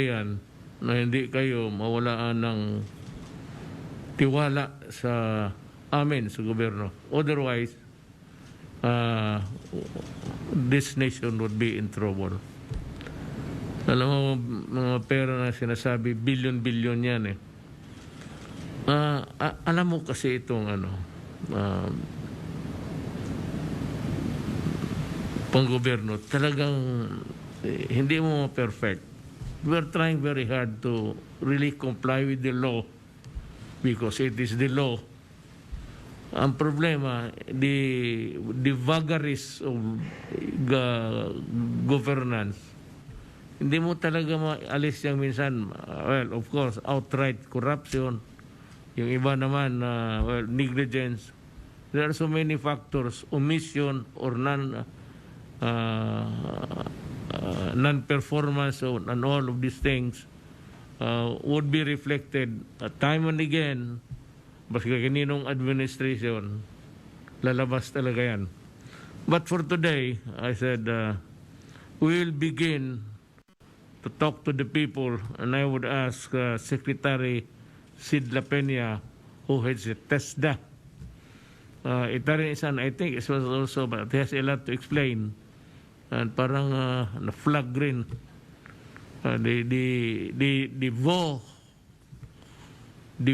yan na hindi kayo mawalaan ng tiwala sa amin, sa gobyerno. Otherwise, this nation would be in trouble. Alam mo, mga pera na sinasabi, billion-billion yan eh. Alam mo kasi itong panggobyerno, talagang hindi mo perfect. We're trying very hard to really comply with the law because it is the law. Ang problema, the vagaries of governance, hindi mo talaga maalis yung minsan, well, of course, outright corruption, yung iba naman, well, negligence. There are so many factors, omission or non-performance and all of these things would be reflected time and again. Basta kaninong administration, lalabas talaga yan. But for today, I said, we will begin to talk to the people, and I would ask Secretary Sid La Peña, who heads the TESDA. Ito rin isan, I think it was also, but it has a lot to explain. And parang na-flag rin. The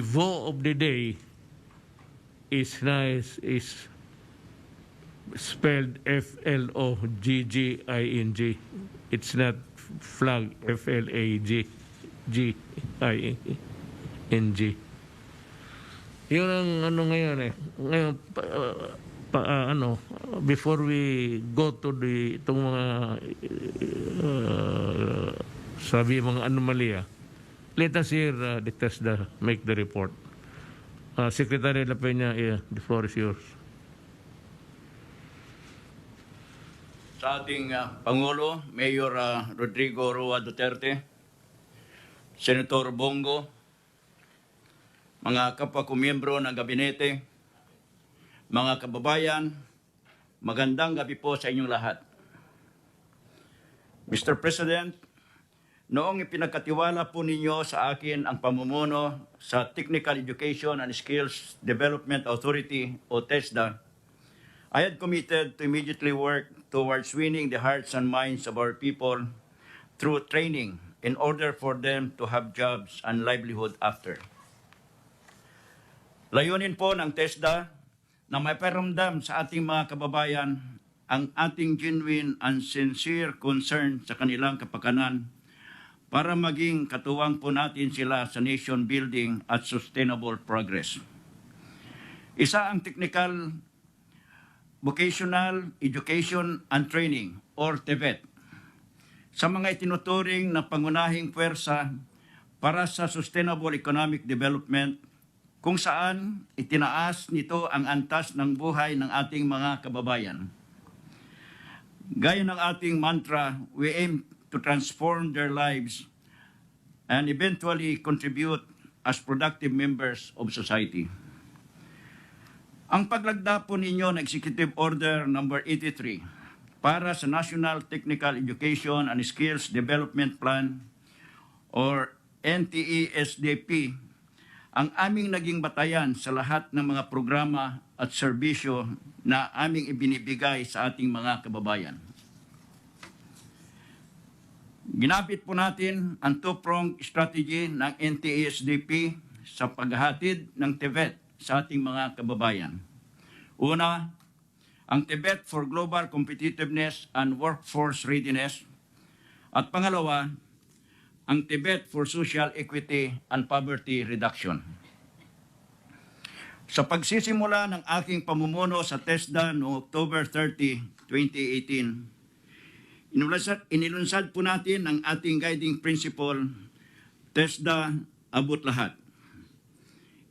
vote of the day is spelled F-L-O-G-G-I-N-G. It's not flag, F-L-A-G-G-I-N-G. Yun ang ngayon eh. Ngayon, before we go to itong mga mga anomalya, let us hear the TESDA make the report. Secretary La Peña, the floor is yours. Sa ating Pangulo, Mayor Rodrigo Roa Duterte, Senator Bongo, mga kapwa ko miyembro ng gabinete, mga kababayan, magandang gabi po sa inyong lahat. Mr. President, noong ipinagkatiwala po ninyo sa akin ang pamumuno sa Technical Education and Skills Development Authority o TESDA, I had committed to immediately work towards winning the hearts and minds of our people through training in order for them to have jobs and livelihood after. Layunin po ng TESDA na maiparamdam sa ating mga kababayan ang ating genuine and sincere concern sa kanilang kapakanan para maging katuwang po natin sila sa nation building at sustainable progress. Isa ang Technical Vocational Education and Training or TVET sa mga itinuturing na pangunahing puwersa para sa sustainable economic development kung saan itinaas nito ang antas ng buhay ng ating mga kababayan. Gaya ng ating mantra, we aim to transform their lives and eventually contribute as productive members of society. Ang paglagda po ninyo ng Executive Order No. 83 para sa National Technical Education and Skills Development Plan or NTE-SDP ang aming naging batayan sa lahat ng mga programa at serbisyo na aming ibinibigay sa ating mga kababayan. Ginamit po natin ang two-pronged strategy ng NTE-SDP sa paghahatid ng TVET sa ating mga kababayan. Una, ang TVET for Global Competitiveness and Workforce Readiness. At pangalawa, ang TVET for Social Equity and Poverty Reduction. Sa pagsisimula ng aking pamumuno sa TESDA noong October 30, 2018, inilunsad po natin ang ating guiding principle, TESDA abot lahat.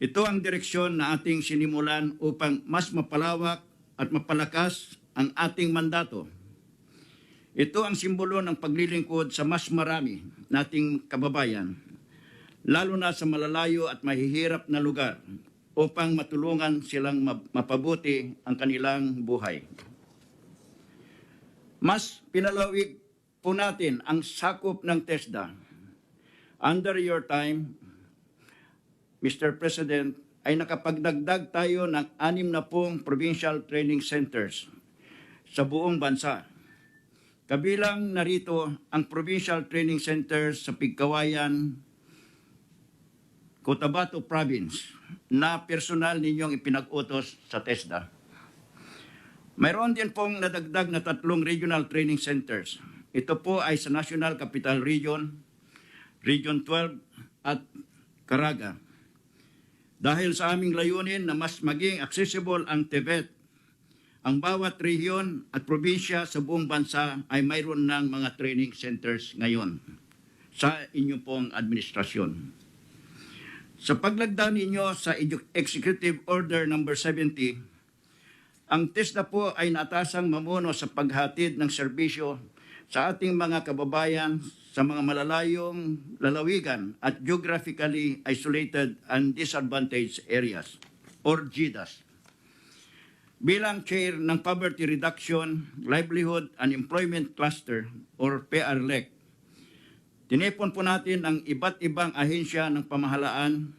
Ito ang direksyon na ating sinimulan upang mas mapalawak at mapalakas ang ating mandato. Ito ang simbolo ng paglilingkod sa mas marami nating kababayan, lalo na sa malalayo at mahihirap na lugar upang matulungan silang mapabuti ang kanilang buhay. Mas pinalawig po natin ang sakop ng TESDA. Under your time, Mr. President, ay nakapagdagdag tayo ng 60 provincial training centers sa buong bansa. Kabilang narito ang provincial training centers sa Pigkawayan, Cotabato Province na personal ninyong ipinag-utos sa TESDA. Mayroon din pong nadagdag na 3 regional training centers. Ito po ay sa National Capital Region, Region 12 at Caraga. Dahil sa aming layunin na mas maging accessible ang TVET, ang bawat rehiyon at probinsya sa buong bansa ay mayroon ng mga training centers ngayon sa inyong pong administrasyon. Sa paglagda ninyo sa Executive Order No. 70, ang TESDA po ay natasang mamuno sa paghatid ng serbisyo sa ating mga kababayan sa mga malalayong lalawigan at geographically isolated and disadvantaged areas or GIDAS. Bilang chair ng Poverty Reduction, Livelihood and Employment Cluster or PRLEC, tinipon po natin ang iba't ibang ahensya ng pamahalaan,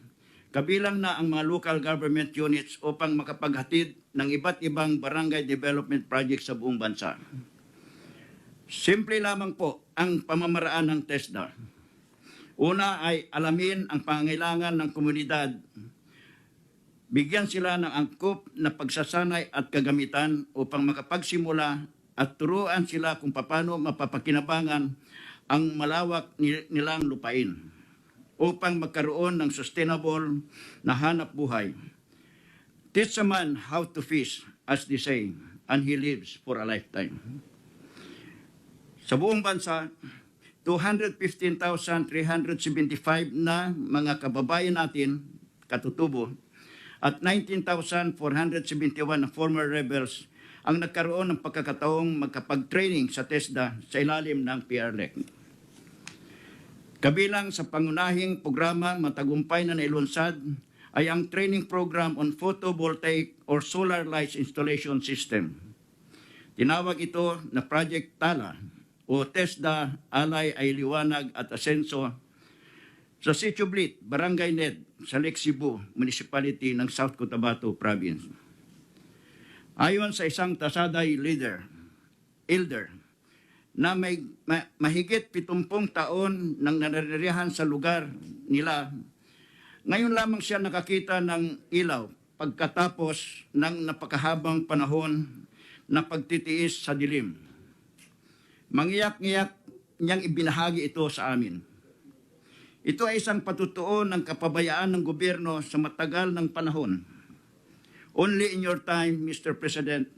kabilang na ang mga local government units upang makapaghatid ng iba't ibang barangay development projects sa buong bansa. Simple lamang po ang pamamaraan ng TESDA. Una ay alamin ang pangangailangan ng komunidad. Bigyan sila ng angkop na pagsasanay at kagamitan upang makapagsimula at turuan sila kung paano mapapakinabangan ang malawak nilang lupain upang magkaroon ng sustainable na hanap buhay. Teach a man how to fish, as they say, and he lives for a lifetime. Sa buong bansa, 215,375 na mga kababayan natin, katutubo, at 19,471 na former rebels ang nagkaroon ng pagkakataong magkapag-training sa TESDA sa ilalim ng PRLEC. Kabilang sa pangunahing programa matagumpay na nailunsad ay ang training program on photovoltaic or solar light installation system. Tinawag ito na Project TALA o TESDA Alay ay Liwanag at Asenso sa Sitio Blit, Barangay Ned, sa Lake Cebu, Municipality ng South Cotabato Province. Ayon sa isang tasaday elder, na may mahigit 70 taon nang nananirahan sa lugar nila, ngayon lamang siya nakakita ng ilaw pagkatapos ng napakahabang panahon na pagtitiis sa dilim. Mangiyak-ngiyak niyang ibinahagi ito sa amin. Ito ay isang patutuon ng kapabayaan ng gobyerno sa matagal ng panahon. Only in your time, Mr. President,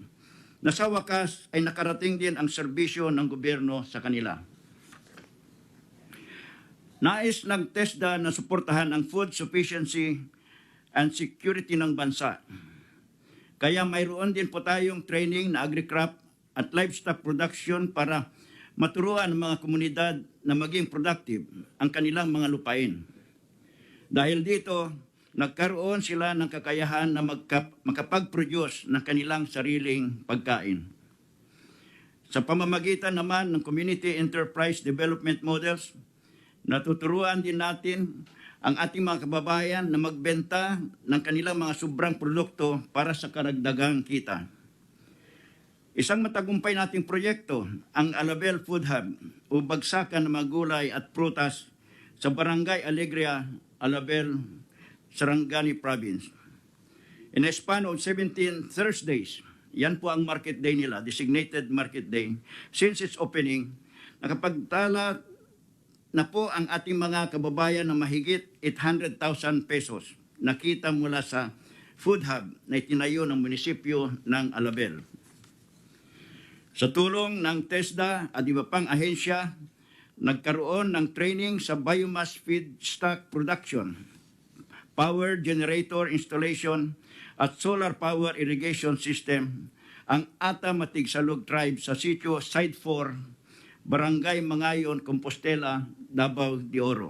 na sa wakas ay nakarating din ang serbisyo ng gobyerno sa kanila. Nais ng TESDA na suportahan ang food sufficiency and security ng bansa. Kaya mayroon din po tayong training na agri-crop at livestock production para maturuan ang mga komunidad na maging productive ang kanilang mga lupain. Dahil dito, nagkaroon sila ng kakayahan na makapag-produce ng kanilang sariling pagkain. Sa pamamagitan naman ng Community Enterprise Development Models, natuturuan din natin ang ating mga kababayan na magbenta ng kanilang mga sobrang produkto para sa karagdagang kita. Isang matagumpay nating proyekto, ang Alabel Food Hub o bagsakan ng mga gulay at prutas sa Barangay Alegria, Alabel, Sarangani Province. In a span of 17 Thursdays, yan po ang market day nila, designated market day. Since its opening, nakapagtala na po ang ating mga kababayan na mahigit 800,000 pesos nakita mula sa food hub na itinayo ng munisipyo ng Alabel. Sa tulong ng TESDA at iba pang ahensya, nagkaroon ng training sa biomass feedstock production, power generator installation at solar power irrigation system ang Ata Matigsalog Tribe sa sitio Site 4, Barangay Mangayon, Compostela, Davao de Oro.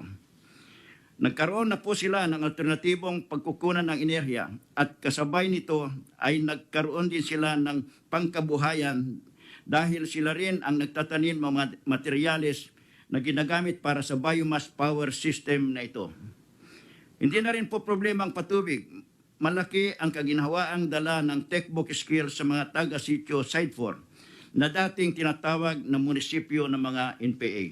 Nagkaroon na po sila ng alternatibong pagkukunan ng enerhiya at kasabay nito ay nagkaroon din sila ng pangkabuhayan dahil sila rin ang nagtatanim mga materyales na ginagamit para sa biomass power system na ito. Hindi na rin po problema ang patubig. Malaki ang kaginhawaang dala ng textbook skills sa mga taga-sitio Side 4 na dating tinatawag na munisipyo ng mga NPA.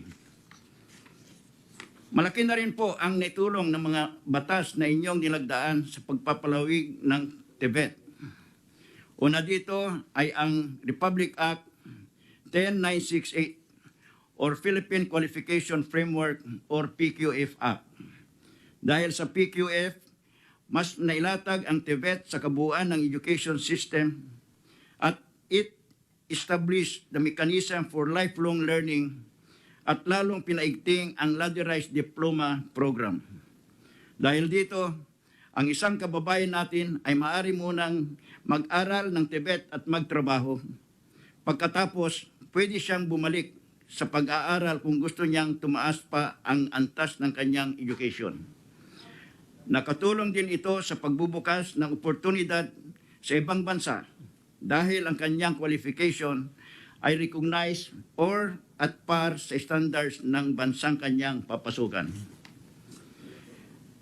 Malaki na rin po ang naitulong ng mga batas na inyong nilagdaan sa pagpapalawig ng Tibet. Una dito ay ang Republic Act 10968 or Philippine Qualification Framework or PQF Act. Dahil sa PQF, mas nailatag ang Tibet sa kabuuan ng education system at it established the mechanism for lifelong learning at lalong pinaigting ang ladderized diploma program. Dahil dito, ang isang kababayan natin ay maaari munang mag-aral ng Tibet at magtrabaho. Pagkatapos, pwede siyang bumalik sa pag-aaral kung gusto niyang tumaas pa ang antas ng kanyang education. Nakatulong din ito sa pagbubukas ng oportunidad sa ibang bansa dahil ang kanyang qualification ay recognized or at par sa standards ng bansang kanyang papasukan.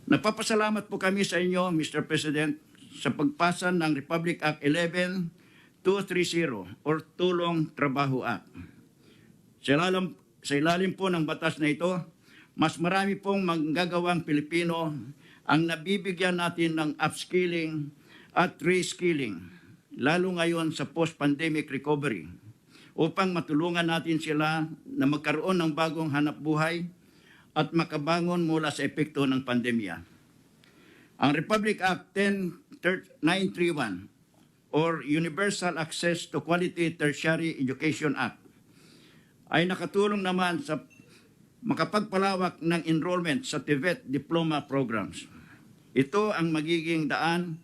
Nagpapasalamat po kami sa inyo, Mr. President, sa pagpasa ng Republic Act 11230 or Tulong Trabaho Act. Sa ilalim po ng batas na ito, mas marami pong manggagawang Pilipino ang nabibigyan natin ng upskilling at reskilling, lalo ngayon sa post-pandemic recovery, upang matulungan natin sila na magkaroon ng bagong hanap buhay at makabangon mula sa epekto ng pandemya. Ang Republic Act 10931 or Universal Access to Quality Tertiary Education Act ay nakatulong naman sa makapagpalawak ng enrollment sa TVET diploma programs. Ito ang magiging daan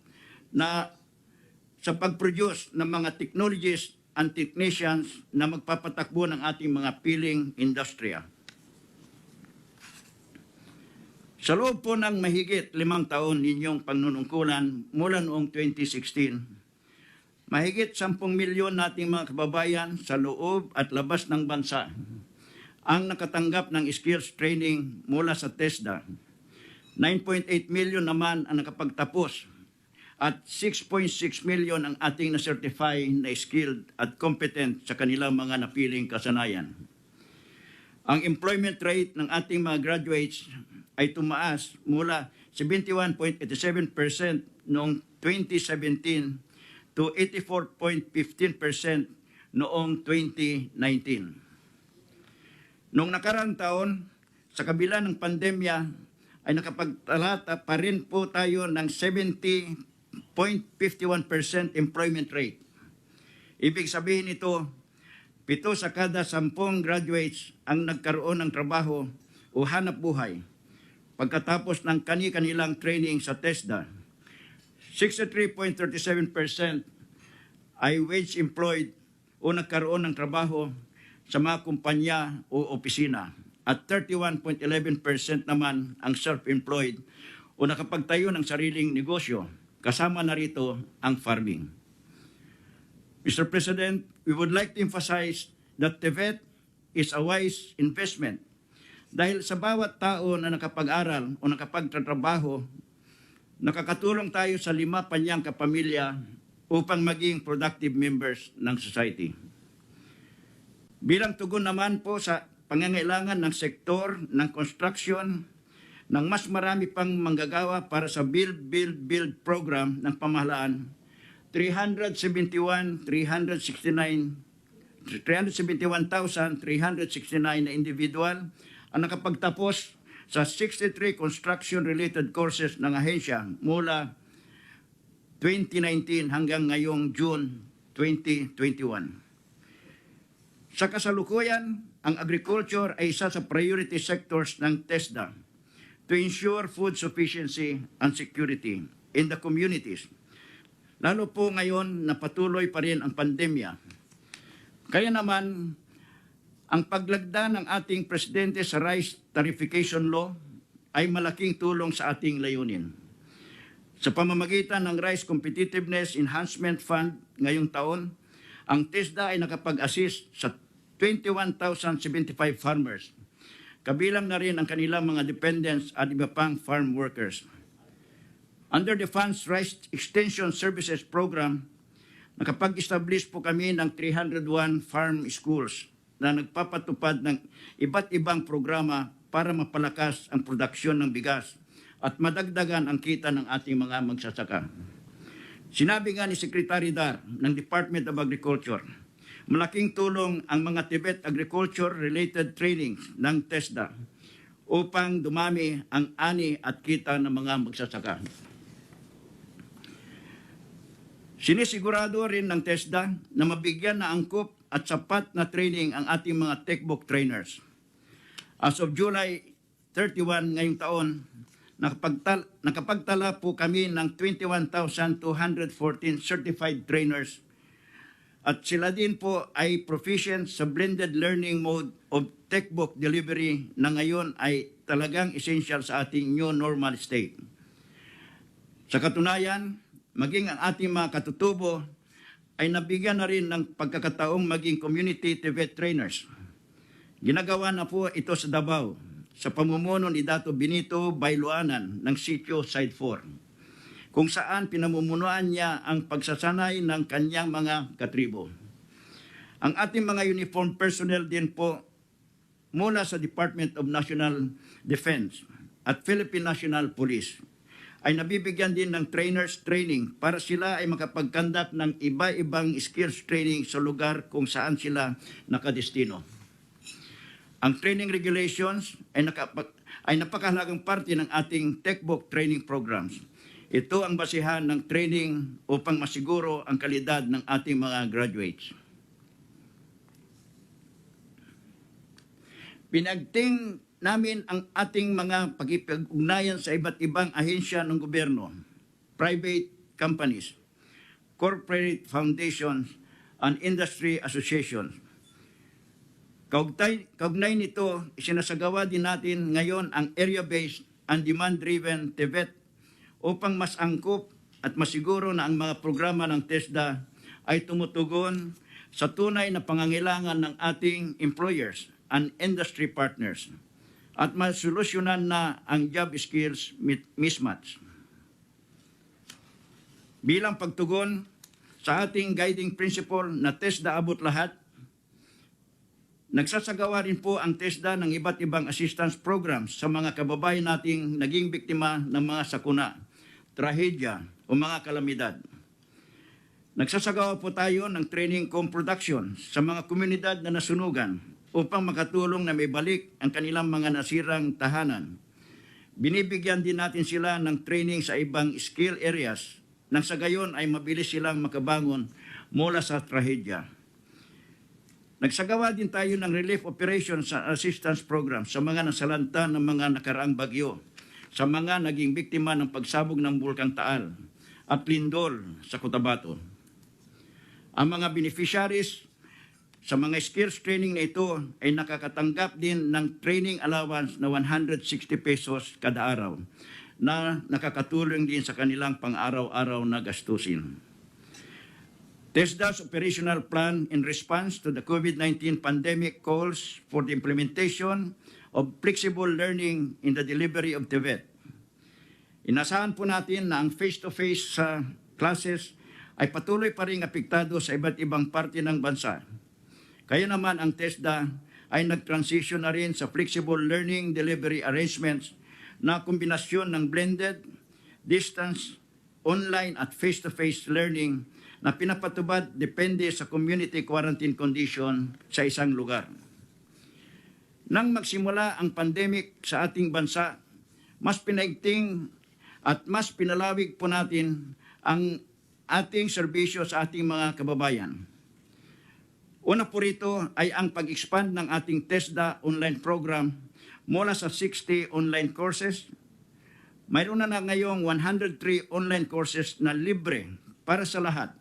na sa pag-produce ng mga technologists and technicians na magpapatakbo ng ating mga piling industriya. Sa loob po ng mahigit 5 taon ninyong panunungkulan mula noong 2016, mahigit 10 milyon nating mga kababayan sa loob at labas ng bansa ang nakatanggap ng skills training mula sa TESDA. 9.8 million naman ang nakapagtapos at 6.6 million ang ating na-certify na skilled at competent sa kanilang mga napiling kasanayan. Ang employment rate ng ating mga graduates ay tumaas mula 71.87% noong 2017 to 84.15% noong 2019. Noong nakaraang taon, sa kabila ng pandemya, ay nakapagtalata pa rin po tayo ng 70.51% employment rate. Ibig sabihin ito, 7 sa kada 10 graduates ang nagkaroon ng trabaho o hanap buhay pagkatapos ng kani-kanilang training sa TESDA. 63.37% ay wage employed o nagkaroon ng trabaho sa mga kumpanya o opisina at 31.11% naman ang self-employed o nakapagtayo ng sariling negosyo, kasama na rito ang farming. Mr. President, we would like to emphasize that TVET is a wise investment dahil sa bawat tao na nakapag-aral o nakapagtatrabaho, nakakatulong tayo sa 5 panyang kapamilya upang maging productive members ng society. Bilang tugon naman po sa pangangailangan ng sektor ng construction ng mas marami pang manggagawa para sa Build program ng pamahalaan, 371,369 na individual ang nakapagtapos sa 63 construction-related courses ng ahensya mula 2019 hanggang ngayong June 2021. Sa kasalukuyan, ang agriculture ay isa sa priority sectors ng TESDA to ensure food sufficiency and security in the communities. Lalo po ngayon na patuloy pa rin ang pandemya. Kaya naman, ang paglagda ng ating presidente sa rice tarification law ay malaking tulong sa ating layunin. Sa pamamagitan ng Rice Competitiveness Enhancement Fund ngayong taon, ang TESDA ay nakapag-assist sa 21,075 farmers kabilang na rin ang kanilang mga dependents at iba pang farm workers. Under the Funds Rice Extension Services Program, nakapag-establish po kami ng 301 farm schools na nagpapatupad ng iba't ibang programa para mapalakas ang produksyon ng bigas at madagdagan ang kita ng ating mga magsasaka. Sinabi nga ni Secretary Dar ng Department of Agriculture, malaking tulong ang mga Tibet agriculture-related trainings ng TESDA upang dumami ang ani at kita ng mga magsasaka. Sinisigurado rin ng TESDA na mabigyan na angkop at sapat na training ang ating mga textbook trainers. As of July 31 ngayong taon, nakapagtala po kami ng 21,214 certified trainers at sila din po ay proficient sa blended learning mode of textbook delivery na ngayon ay talagang essential sa ating new normal state. Sa katunayan, maging ang ating mga katutubo ay nabigyan na rin ng pagkakataong maging community Tibet trainers. Ginagawa na po ito sa Davao sa pamumuno ni Dato Benito Bailuanan ng Sitio Side 4, kung saan pinamumunuan niya ang pagsasanay ng kanyang mga katribo. Ang ating mga uniformed personnel din po mula sa Department of National Defense at Philippine National Police ay nabibigyan din ng trainers training para sila ay makapag-conduct ng iba-ibang skills training sa lugar kung saan sila nakadestino. Ang training regulations ay napakahalagang parte ng ating textbook training programs. Ito ang basihan ng training upang masiguro ang kalidad ng ating mga graduates. Pinagting namin ang ating mga pagkipag-ugnayan sa iba't ibang ahensya ng gobyerno, private companies, corporate foundations, and industry associations. Kaugnay nito, isinasagawa din natin ngayon ang area-based and demand-driven TVET upang mas angkop at masiguro na ang mga programa ng TESDA ay tumutugon sa tunay na pangangailangan ng ating employers and industry partners at masolusyonan na ang job skills mismatch. Bilang pagtugon sa ating guiding principle na TESDA abot lahat, nagsasagawa rin po ang TESDA ng iba't ibang assistance programs sa mga kababayan nating naging biktima ng mga sakuna, trahedya o mga kalamidad. Nagsasagawa po tayo ng training co-production sa mga komunidad na nasunugan upang makatulong na may balik ang kanilang mga nasirang tahanan. Binibigyan din natin sila ng training sa ibang skill areas nang sa gayon ay mabilis silang makabangon mula sa trahedya. Nagsagawa din tayo ng relief operations sa assistance program sa mga nasalanta ng mga nakaraang bagyo, sa mga naging biktima ng pagsabog ng Bulkang Taal at lindol sa Cotabato. Ang mga beneficiaries sa mga skills training na ito ay nakakatanggap din ng training allowance na 160 pesos kada araw na nakakatulong din sa kanilang pang-araw-araw na gastusin. TESDA's operational plan in response to the COVID-19 pandemic calls for the implementation of flexible learning in the delivery of TVET. Inasahan po natin na ang face-to-face classes ay patuloy pa rin apektado sa iba't ibang parte ng bansa. Kaya naman ang TESDA ay nag-transition na rin sa flexible learning delivery arrangements na kombinasyon ng blended, distance, online at face-to-face learning na pinapatubad depende sa community quarantine condition sa isang lugar. Nang magsimula ang pandemic sa ating bansa, mas pinaigting at mas pinalawig po natin ang ating serbisyo sa ating mga kababayan. Una po rito ay ang pag-expand ng ating TESDA online program mula sa 60 online courses. Mayroon na ngayong 103 online courses na libre para sa lahat.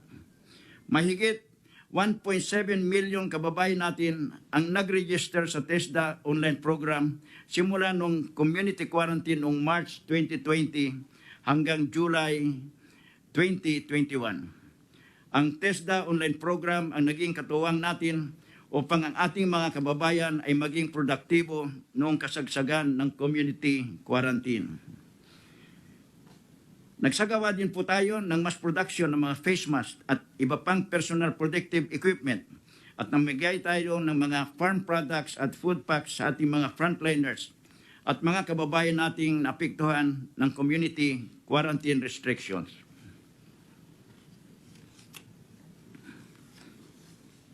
Mahigit 1.7 million kababayan natin ang nag-register sa TESDA online program simula nung community quarantine noong March 2020 hanggang July 2021. Ang TESDA online program ang naging katuwang natin upang ang ating mga kababayan ay maging produktibo noong kasagsagan ng community quarantine. Nagsagawa din po tayo ng mass production ng mga face mask at iba pang personal protective equipment at namigay tayo ng mga farm products at food packs sa ating mga frontliners at mga kababayan nating naapektuhan ng community quarantine restrictions.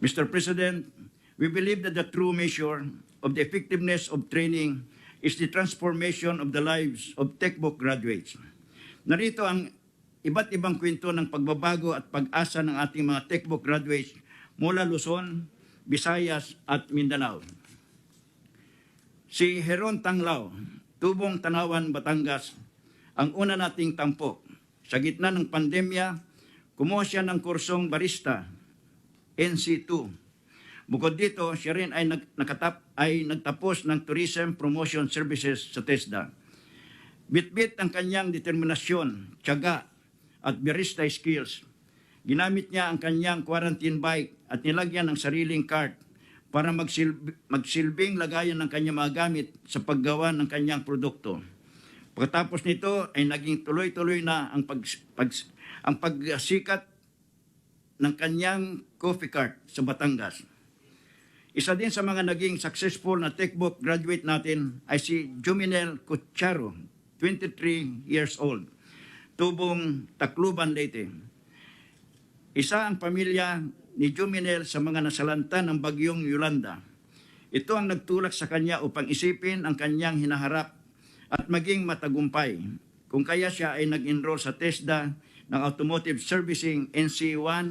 Mr. President, we believe that the true measure of the effectiveness of training is the transformation of the lives of textbook graduates. Narito ang iba't ibang kwento ng pagbabago at pag-asa ng ating mga textbook graduates mula Luzon, Visayas at Mindanao. Si Heron Tanglao, Tubong Tanawan, Batangas, ang una nating tampok. Sa gitna ng pandemya, kumuha siya ng kursong barista, NC2. Bukod dito, siya rin ay nagtapos ng Tourism Promotion Services sa TESDA. Bitbit ang kanyang determinasyon, tiyaga at barista skills. Ginamit niya ang kanyang quarantine bike at nilagyan ng sariling cart para magsilbing lagayan ng kanyang mga gamit sa paggawa ng kanyang produkto. Pagkatapos nito ay naging tuloy-tuloy na ang pagsikat ng kanyang coffee cart sa Batangas. Isa din sa mga naging successful na textbook graduate natin ay si Juminel Cucharo, 23 years old, Tubong Tacloban, Leyte. Isa ang pamilya ni Juminel sa mga nasalanta ng bagyong Yolanda. Ito ang nagtulak sa kanya upang isipin ang kanyang hinaharap at maging matagumpay. Kung kaya siya ay nag-enroll sa TESDA ng Automotive Servicing NC1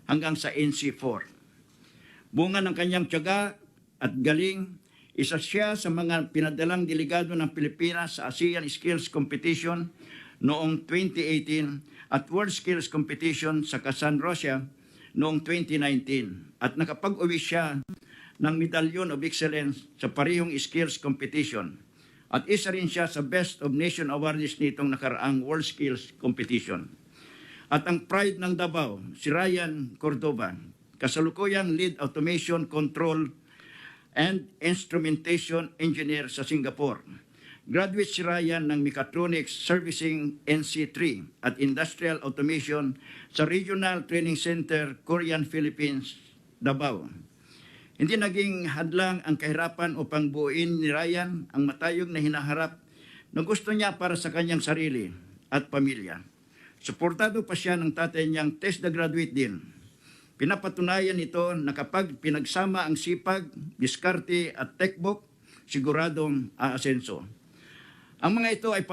hanggang sa NC4. Bunga ng kanyang tiyaga at galing, isa siya sa mga pinadalang delegado ng Pilipinas sa ASEAN Skills Competition noong 2018 at World Skills Competition sa Kazan, Russia noong 2019 at nakapag-uwi siya ng Medallion of Excellence sa parehong skills competition at isa rin siya sa Best of Nation Awardees nitong nakaraang World Skills Competition. At ang pride ng Davao, si Ryan Cordova, kasalukuyang Lead Automation Control and Instrumentation Engineer sa Singapore. Graduate si Ryan ng Mechatronics Servicing NC3 at Industrial Automation sa Regional Training Center, Korean Philippines, Davao. Hindi naging hadlang ang kahirapan upang buuin ni Ryan ang matayog na hinaharap na gusto niya para sa kanyang sarili at pamilya. Suportado pa siya ng tatay niyang TESDA graduate din. Pinapatunayan ito na kapag pinagsama ang sipag, diskarte at textbook, siguradong aasenso. Ang mga ito ay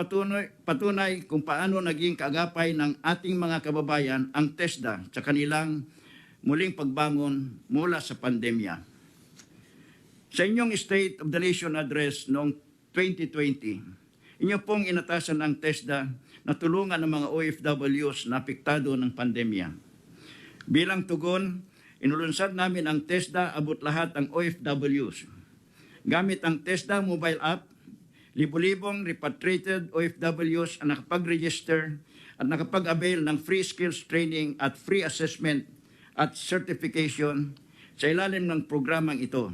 patunay kung paano naging kaagapay ng ating mga kababayan ang TESDA sa kanilang muling pagbangon mula sa pandemya. Sa inyong State of the Nation Address noong 2020, inyo pong inatasan ang TESDA na tulungan ng mga OFWs na apektado ng pandemya. Bilang tugon, inulunsad namin ang TESDA abot lahat ang OFWs. Gamit ang TESDA mobile app, libo-libong repatriated OFWs ang nakapag-register at nakapag-avail ng free skills training at free assessment at certification sa ilalim ng programang ito.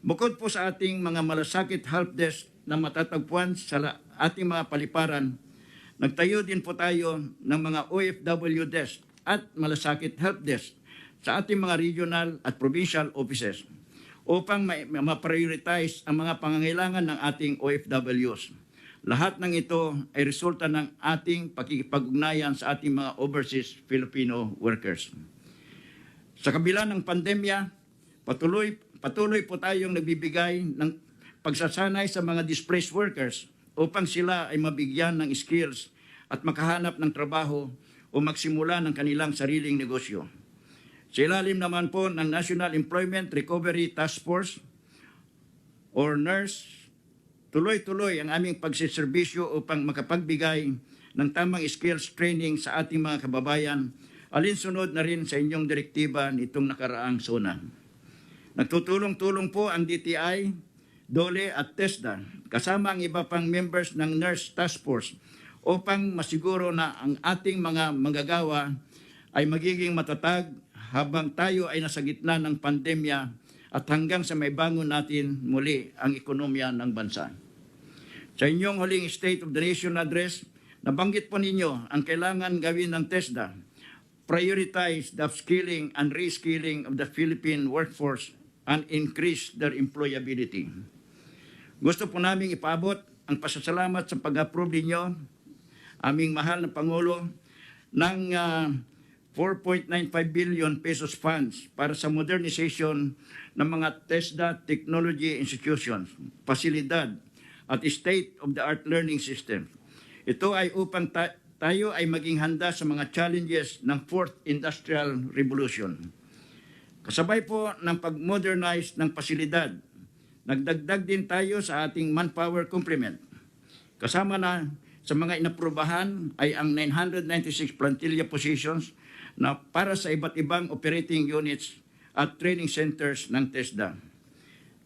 Bukod po sa ating mga malasakit helpdesk na matatagpuan sa ating mga paliparan, nagtayo din po tayo ng mga OFW desk at malasakit helpdesk sa ating mga regional at provincial offices upang ma-prioritize ang mga pangangailangan ng ating OFWs. Lahat ng ito ay resulta ng ating pakikipag-ugnayan sa ating mga overseas Filipino workers. Sa kabila ng pandemya, patuloy po tayong nagbibigay ng pagsasanay sa mga displaced workers upang sila ay mabigyan ng skills at makahanap ng trabaho o magsimula ng kanilang sariling negosyo. Sa ilalim naman po ng National Employment Recovery Task Force or NERS, tuloy-tuloy ang aming pagsiservisyo upang makapagbigay ng tamang skills training sa ating mga kababayan, alinsunod na rin sa inyong direktiba nitong nakaraang SONA. Nagtutulong-tulong po ang DTI, DOLE at TESDA, kasama ang iba pang members ng NERS Task Force upang masiguro na ang ating mga manggagawa ay magiging matatag habang tayo ay nasa gitna ng pandemya at hanggang sa maibangon natin muli ang ekonomiya ng bansa. Sa inyong huling State of the Nation address, nabanggit po ninyo ang kailangan gawin ng TESDA, prioritize the upskilling and reskilling of the Philippine workforce and increase their employability. Gusto po namin ipaabot ang pasasalamat sa pag-approve ninyo, aming mahal na Pangulo, ng 4.95 billion pesos funds para sa modernization ng mga TESDA technology institutions, pasilidad at state-of-the-art learning system. Ito ay upang tayo ay maging handa sa mga challenges ng Fourth Industrial Revolution. Kasabay po ng pag-modernize ng pasilidad, nagdagdag din tayo sa ating manpower complement. Kasama na sa mga inaprubahan ay ang 996 plantilla positions na para sa iba't ibang operating units at training centers ng TESDA.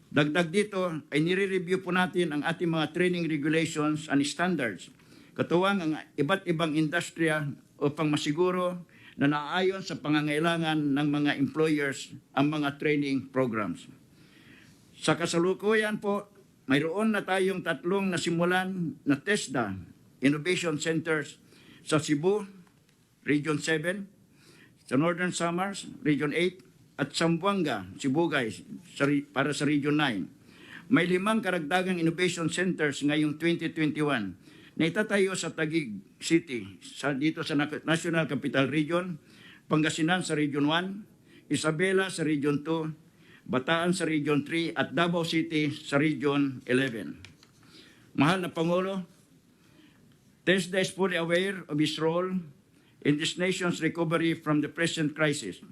Dagdag dito ay nire-review po natin ang ating mga training regulations and standards, katuwang ang iba't ibang industriya upang masiguro na naayon sa pangangailangan ng mga employers ang mga training programs. Sa kasalukuyan po, mayroon na tayong 3 nasimulan na TESDA Innovation Centers sa Cebu, Region 7, sa Northern Samars, Region 8, at Zamboanga, Sibugay, para sa Region 9. May 5 karagdagang innovation centers ngayong 2021 na itatayo sa Taguig City, dito sa National Capital Region, Pangasinan sa Region 1, Isabela sa Region 2, Bataan sa Region 3, at Davao City sa Region 11. Mahal na Pangulo, TESDA is fully aware of its role in this nation's recovery from the present crisis.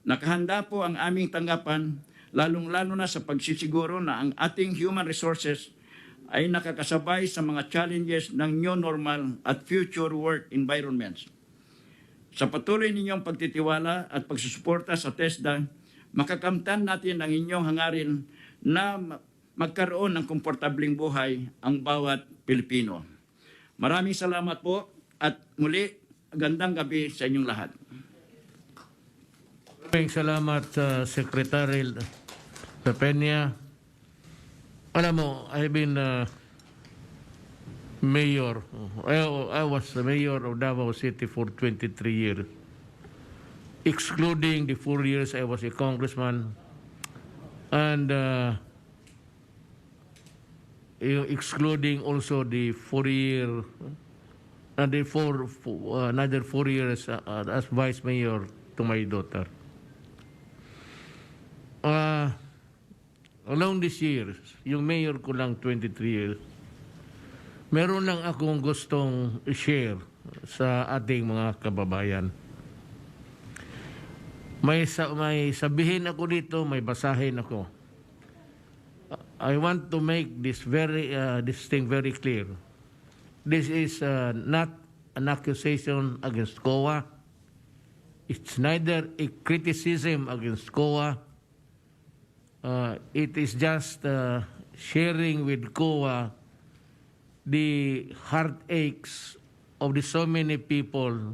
Nakahanda po ang aming tanggapan, lalong-lalo na sa pagsisiguro na ang ating human resources ay nakakasabay sa mga challenges ng new normal at future work environments. Sa patuloy ninyong pagtitiwala at pagsusuporta sa TESDA, makakamtan natin ang inyong hangarin na magkaroon ng komportabling buhay ang bawat Pilipino. Maraming salamat po at muli, gandang gabi sa inyong lahat. Maraming salamat sa Secretary Peña. Alam mo, I've been mayor. I was the mayor of Davao City for 23 years. Excluding the 4 years I was a congressman. And excluding also the 4-year, another 4 years as vice mayor to my daughter. Along these years, yung mayor ko lang 23 years, meron lang akong gustong share sa ating mga kababayan. May sabihin ako dito, may basahin ako. I want to make this thing very clear. This is not an accusation against COA. It's neither a criticism against COA. It is just sharing with COA the heartaches of the so many people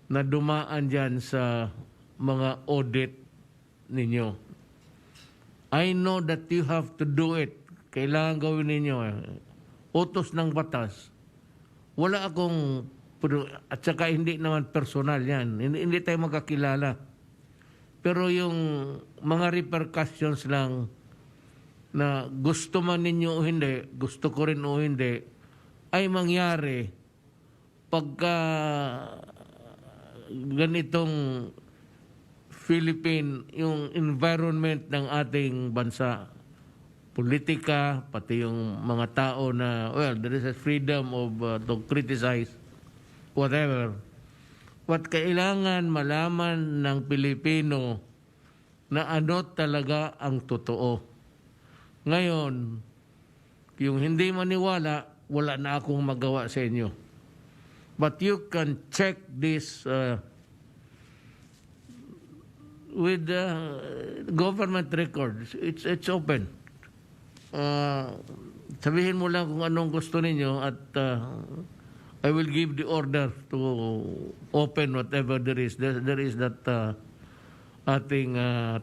na dumaan dyan sa mga audit ninyo. I know that you have to do it. Kailangan gawin ninyo. Utos ng batas. Wala akong, at saka hindi naman personal yan. Hindi tayo magkakilala. Pero yung mga repercussions lang na gusto man ninyo o hindi, gusto ko rin o hindi, ay mangyari pagka ganitong Philippine, yung environment ng ating bansa, politika, pati yung mga tao na, well, there is a freedom of to criticize whatever. What kailangan malaman ng Pilipino na ano talaga ang totoo. Ngayon, yung hindi maniwala, wala na akong magawa sa inyo. But you can check this with government records. It's open. Sabihin mo lang kung anong gusto ninyo at I will give the order to open whatever there is. There is that ating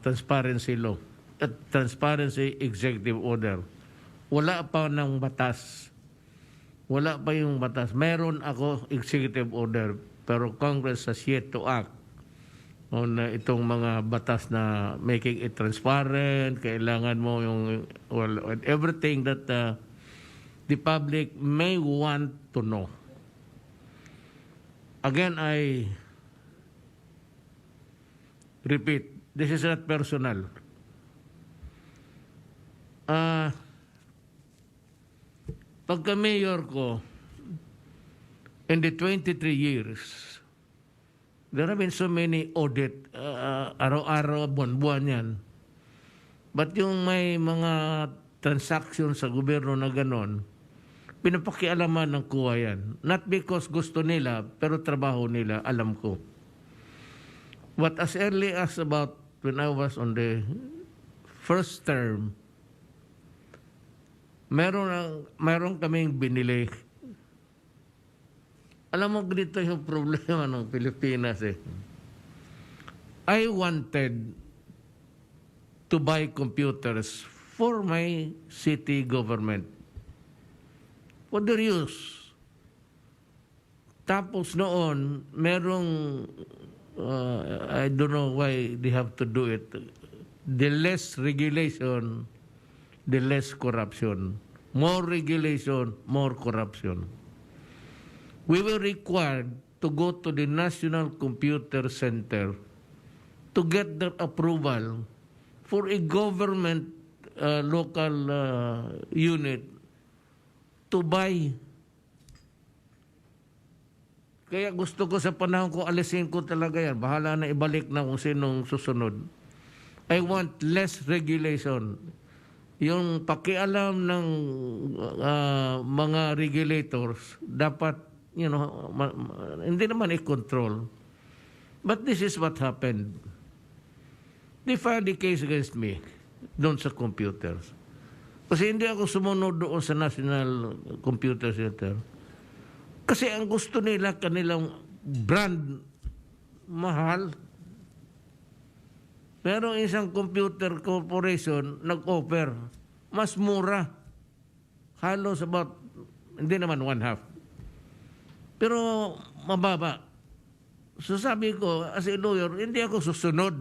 transparency law at transparency executive order. Wala pa ng batas. Wala pa yung batas. Meron ako executive order, pero Congress has yet to act on itong mga batas na making it transparent. Kailangan mo yung everything that the public may want to know. Again, I repeat, this is not personal. Pagka-mayor ko, in the 23 years, there have been so many audit, araw-araw, buwan-buwan yan. But yung may mga transaction sa gobyerno na ganon, pinapakialaman ng kuha yan. Not because gusto nila, pero trabaho nila, alam ko. But as early as about when I was on the first term, meron kaming binili. Alam mo, dito yung problema ng Pilipinas eh. I wanted to buy computers for my city government. For their use. Tapos noon, merong, I don't know why they have to do it. The less regulation, the less corruption. More regulation, more corruption. We were required to go to the National Computer Center to get their approval for a government local unit to buy. Kaya gusto ko sa panahon ko, alisin ko talaga yan. Bahala na ibalik na kung sinong susunod. I want less regulation. Yung pakialam ng mga regulators, dapat, hindi naman i-control. But this is what happened. They filed the case against me doon sa computers. Kasi hindi ako sumunod doon sa National Computer Center. Kasi ang gusto nila, kanilang brand, mahal. Pero isang computer corporation nag-offer, mas mura. Halos about, hindi naman one half. Pero mababa. So sabi ko, as a lawyer, hindi ako susunod.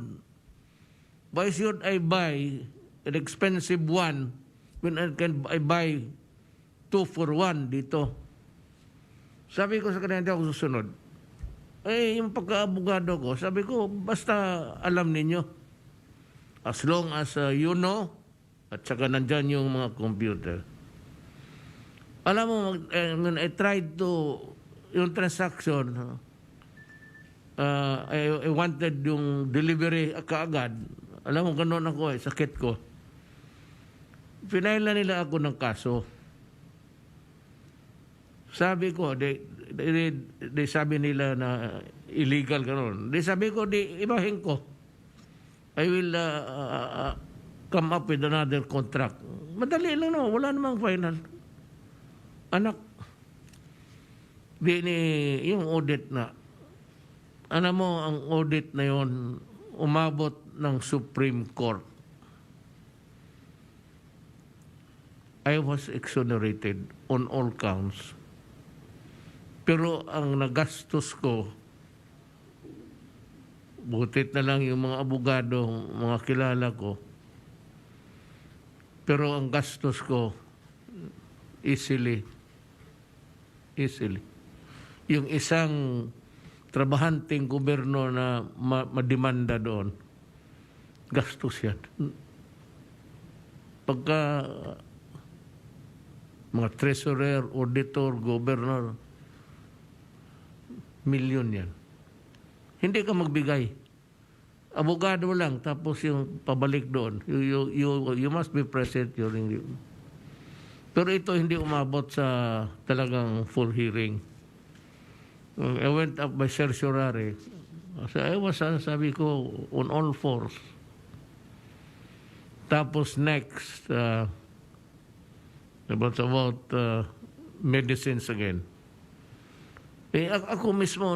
Why should I buy an expensive one when I buy 2 for 1 dito? Sabi ko sa kanila, hindi ako susunod. Eh, yung pagka-abogado ko, sabi ko, basta alam ninyo. As long as you know, at saka nandyan yung mga computer. Alam mo, when I tried to, yung transaction, I wanted yung delivery kaagad. Alam mo, gano'n ako sakit ko. Pinaila nila ako ng kaso. Sabi ko, sabi nila na illegal gano'n. Sabi ko, ibahin ko. I will come up with another contract. Madali lang no, wala namang final. Anak, yung audit na, alam mo, ang audit na yon umabot ng Supreme Court. I was exonerated on all counts. Pero ang nagastos ko, butit na lang yung mga abogado, mga kilala ko. Pero ang gastos ko, easily. Yung isang trabahanteng gobyerno na mademanda doon, gastos yan. Pagka mga treasurer, auditor, governor, milyon yan. Hindi ka magbigay. Abogado lang, tapos yung pabalik doon. You must be present during the... Pero ito hindi umabot sa talagang full hearing. I went up by certiorari. So I was, sabi ko, on all fours. Tapos next, about medicines again. Ako mismo,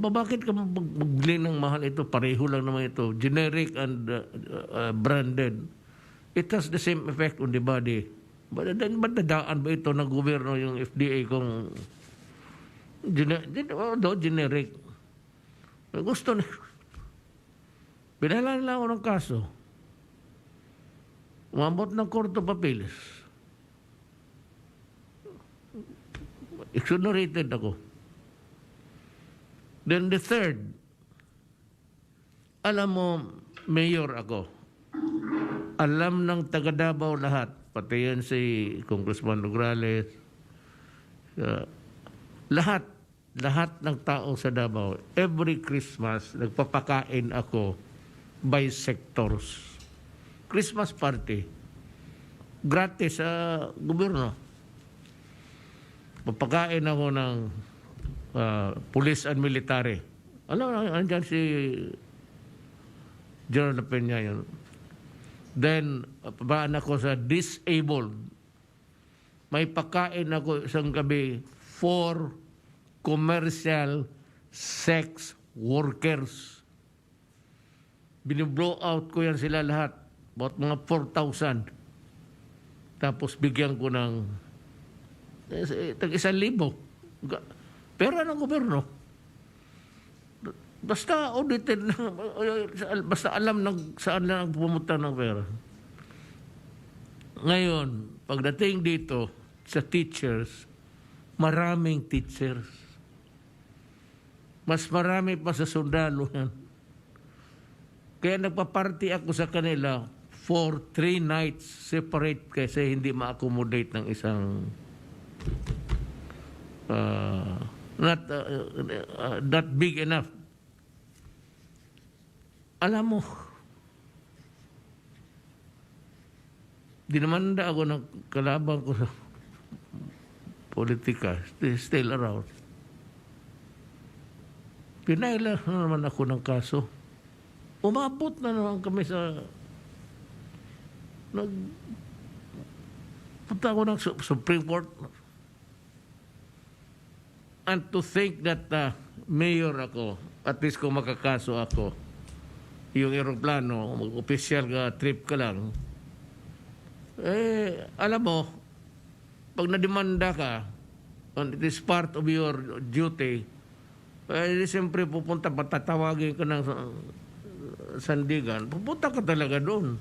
bakit ka magbili ng mahal ito? Pareho lang naman ito. Generic and branded. It has the same effect on the body. Ba't dadaan ba ito ng gobyerno yung FDA kung generic? Gusto na. Pinala nila ako ng kaso. Umabot ng Court of Appeals. Exonerated ako. Then the third, alam mo, mayor ako. Alam ng taga Davao lahat, pati yan si Congressman Nograles, lahat ng tao sa Davao, every Christmas, nagpapakain ako by sectors. Christmas party. Gratis sa gobyerno. Papakain ako ng police and military. Alam mo, andyan si General Peña yun. Then, pabaan ako sa disabled. May pakain ako isang gabi for commercial sex workers. Biniblow out ko yan sila lahat. About mga 4,000. Tapos bigyan ko ng tag-1,000. Pera ng gobyerno. Basta audited na, basta alam saan lang pumunta ng pera. Ngayon, pagdating dito sa teachers, maraming teachers. Mas marami pa sa sundalo yan. Kaya nagpa-party ako sa kanila for 3 nights separate kasi hindi ma-accommodate ng isang not big enough. Alam mo, dinamanda ako ng kalaban ko sa politika, still around. Pinaila na naman ako ng kaso. Umabot na naman kami sa punta ako ng Supreme Court. And to think that mayor ako, at least kung makakaso ako, yung aeroplano, mag-official trip ka lang, alam mo, pag nademanda ka, and it is part of your duty, siyempre pupunta, patatawagin ka ng sandigan, pupunta ka talaga doon.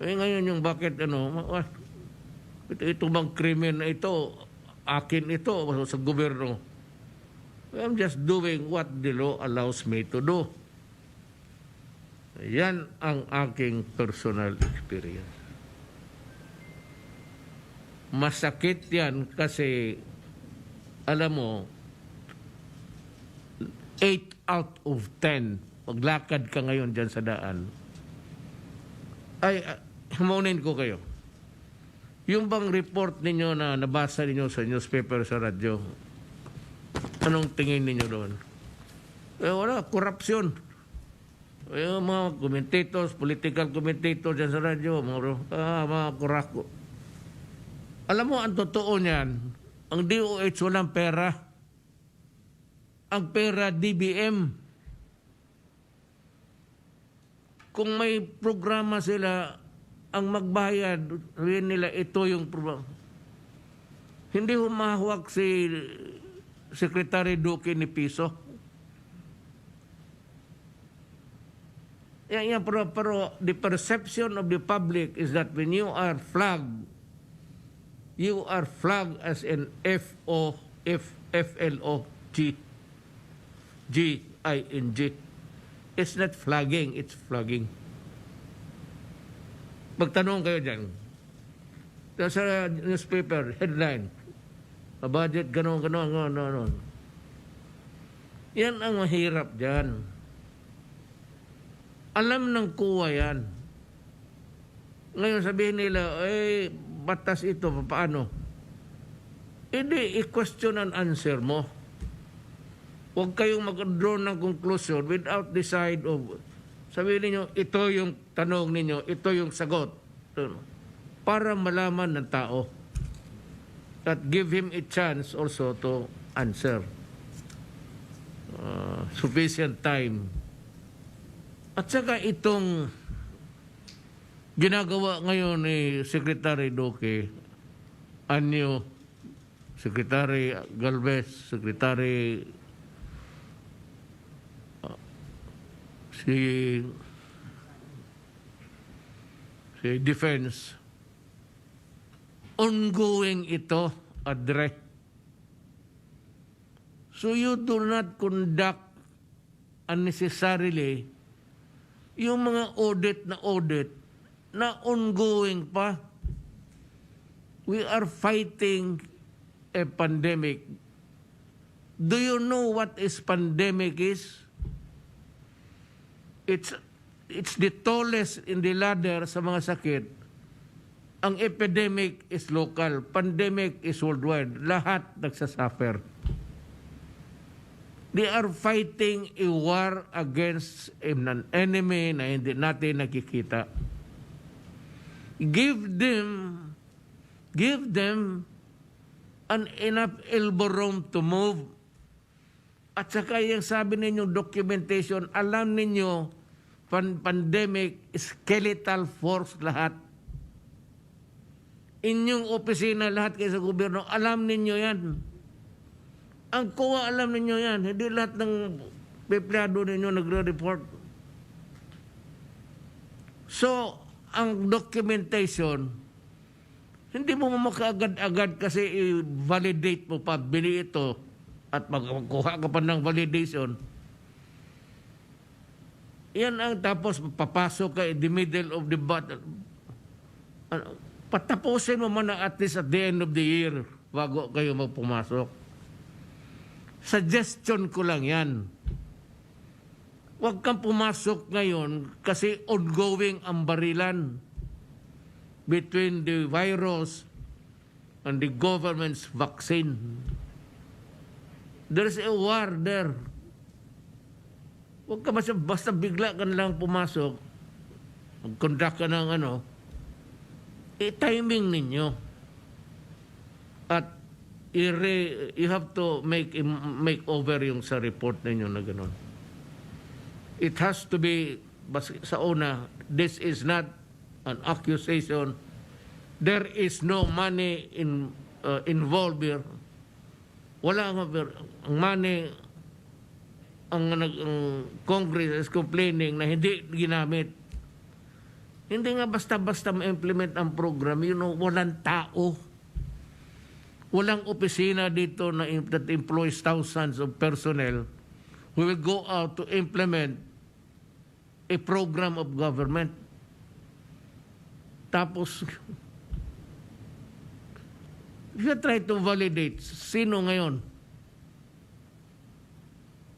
Ngayon yung bakit, ito bang krimen na ito, akin ito sa gobyerno. I'm just doing what the law allows me to do. Yan ang aking personal experience. Masakit yan kasi, alam mo, 8 out of 10, paglakad ka ngayon dyan sa daan, ay, hamunin ko kayo. Yung bang report ninyo na nabasa ninyo sa newspaper, sa radyo, anong tingin ninyo doon? Wala, korupsyon. Mga commentators, political commentators dyan sa radyo, mga kurako. Alam mo, ang totoo niyan, ang DOH walang pera. Ang pera, DBM. Kung may programa sila, ang magbayad, sabihin nila, ito yung programa. Hindi humahawak si Secretary Duque ni Piso. Pero the perception of the public is that when you are flagged as an FLOG, G-I-N-G. It's not flagging, it's flogging. Pagtanong kayo dyan, sa newspaper, headline, budget, ganon. Yan ang mahirap dyan. Alam ng kuwa yan. Ngayon sabihin nila, batas ito, paano? Hindi, i-question and answer mo. Huwag kayong mag-draw ng conclusion without the side of, sabihin ninyo, ito yung tanong ninyo, ito yung sagot. Para malaman ng tao. That give him a chance also to answer. Sufficient time. At saka itong ginagawa ngayon ni Secretary Duque, Anyo, Secretary Galvez, Secretary si Defense, ongoing ito, Adre. So you do not conduct unnecessarily yung mga audit na ongoing pa. We are fighting a pandemic. Do you know what is pandemic is? It's the tallest in the ladder sa mga sakit. Ang epidemic is local. Pandemic is worldwide. Lahat nagsasuffer. They are fighting a war against an enemy na hindi natin nakikita. Give them an enough elbow room to move. At saka yung sabi ninyong documentation, alam ninyo, pandemic, skeletal force lahat. Inyong opisina, lahat kayo sa gobyerno, alam ninyo yan. Ang COA, alam ninyo yan. Hindi lahat ng empleyado ninyo nagre-report. So, ang documentation, hindi mo makaagad-agad kasi i-validate mo pa, bili ito, at magkuha ka pa ng validation. Yan ang tapos papasok ka in the middle of the battle. Patapusin mo man at least at the end of the year bago kayo magpumasok. Suggestion ko lang yan. Huwag kang pumasok ngayon kasi ongoing ang barilan between the virus and the government's vaccine. There's a war there. Huwag ka basta bigla ka lang pumasok, mag-conduct ka ng timing ninyo. At you have to make over yung sa report ninyo na gano'n. It has to be, sa una, this is not an accusation. There is no money involved here. Wala ang money. Ang Congress is complaining na hindi ginamit. Hindi nga basta-basta ma-implement ang program. Walang tao. Walang opisina dito that employs thousands of personnel who will go out to implement a program of government. Tapos, if you try to validate, sino ngayon?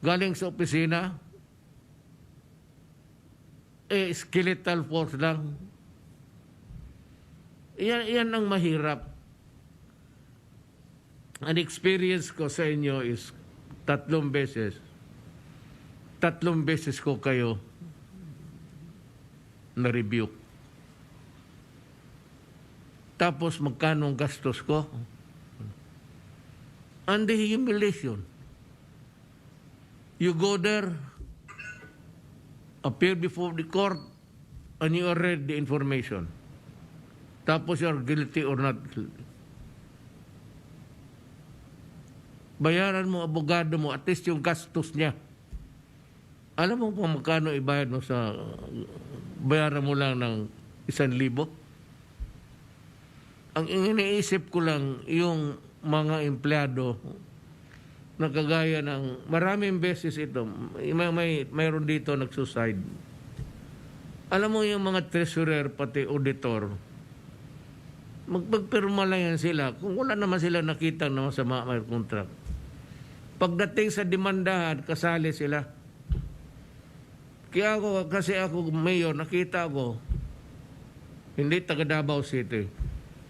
Galing sa opisina, skeletal force lang. Yan ang mahirap. Ang experience ko sa inyo is 3 beses. 3 beses ko kayo na-review. Tapos magkano ang gastos ko? And the humiliation. You go there, appear before the court, and you are read the information. Tapos you are guilty or not guilty. Bayaran mo, abogado mo, at least yung gastos niya. Alam mo kung magkano ibayad mo sa, bayaran mo lang ng 1,000. Ang iniisip ko lang, yung mga empleyado, na kagaya ng maraming beses ito, mayroon dito nagsuicide. Alam mo yung mga treasurer pati auditor, magpagpirma lang yan sila kung wala naman sila nakita na masama may contract. Pagdating sa demandahan, kasali sila. Kaya kasi ako mayor, nakita ko, hindi taga Davao City,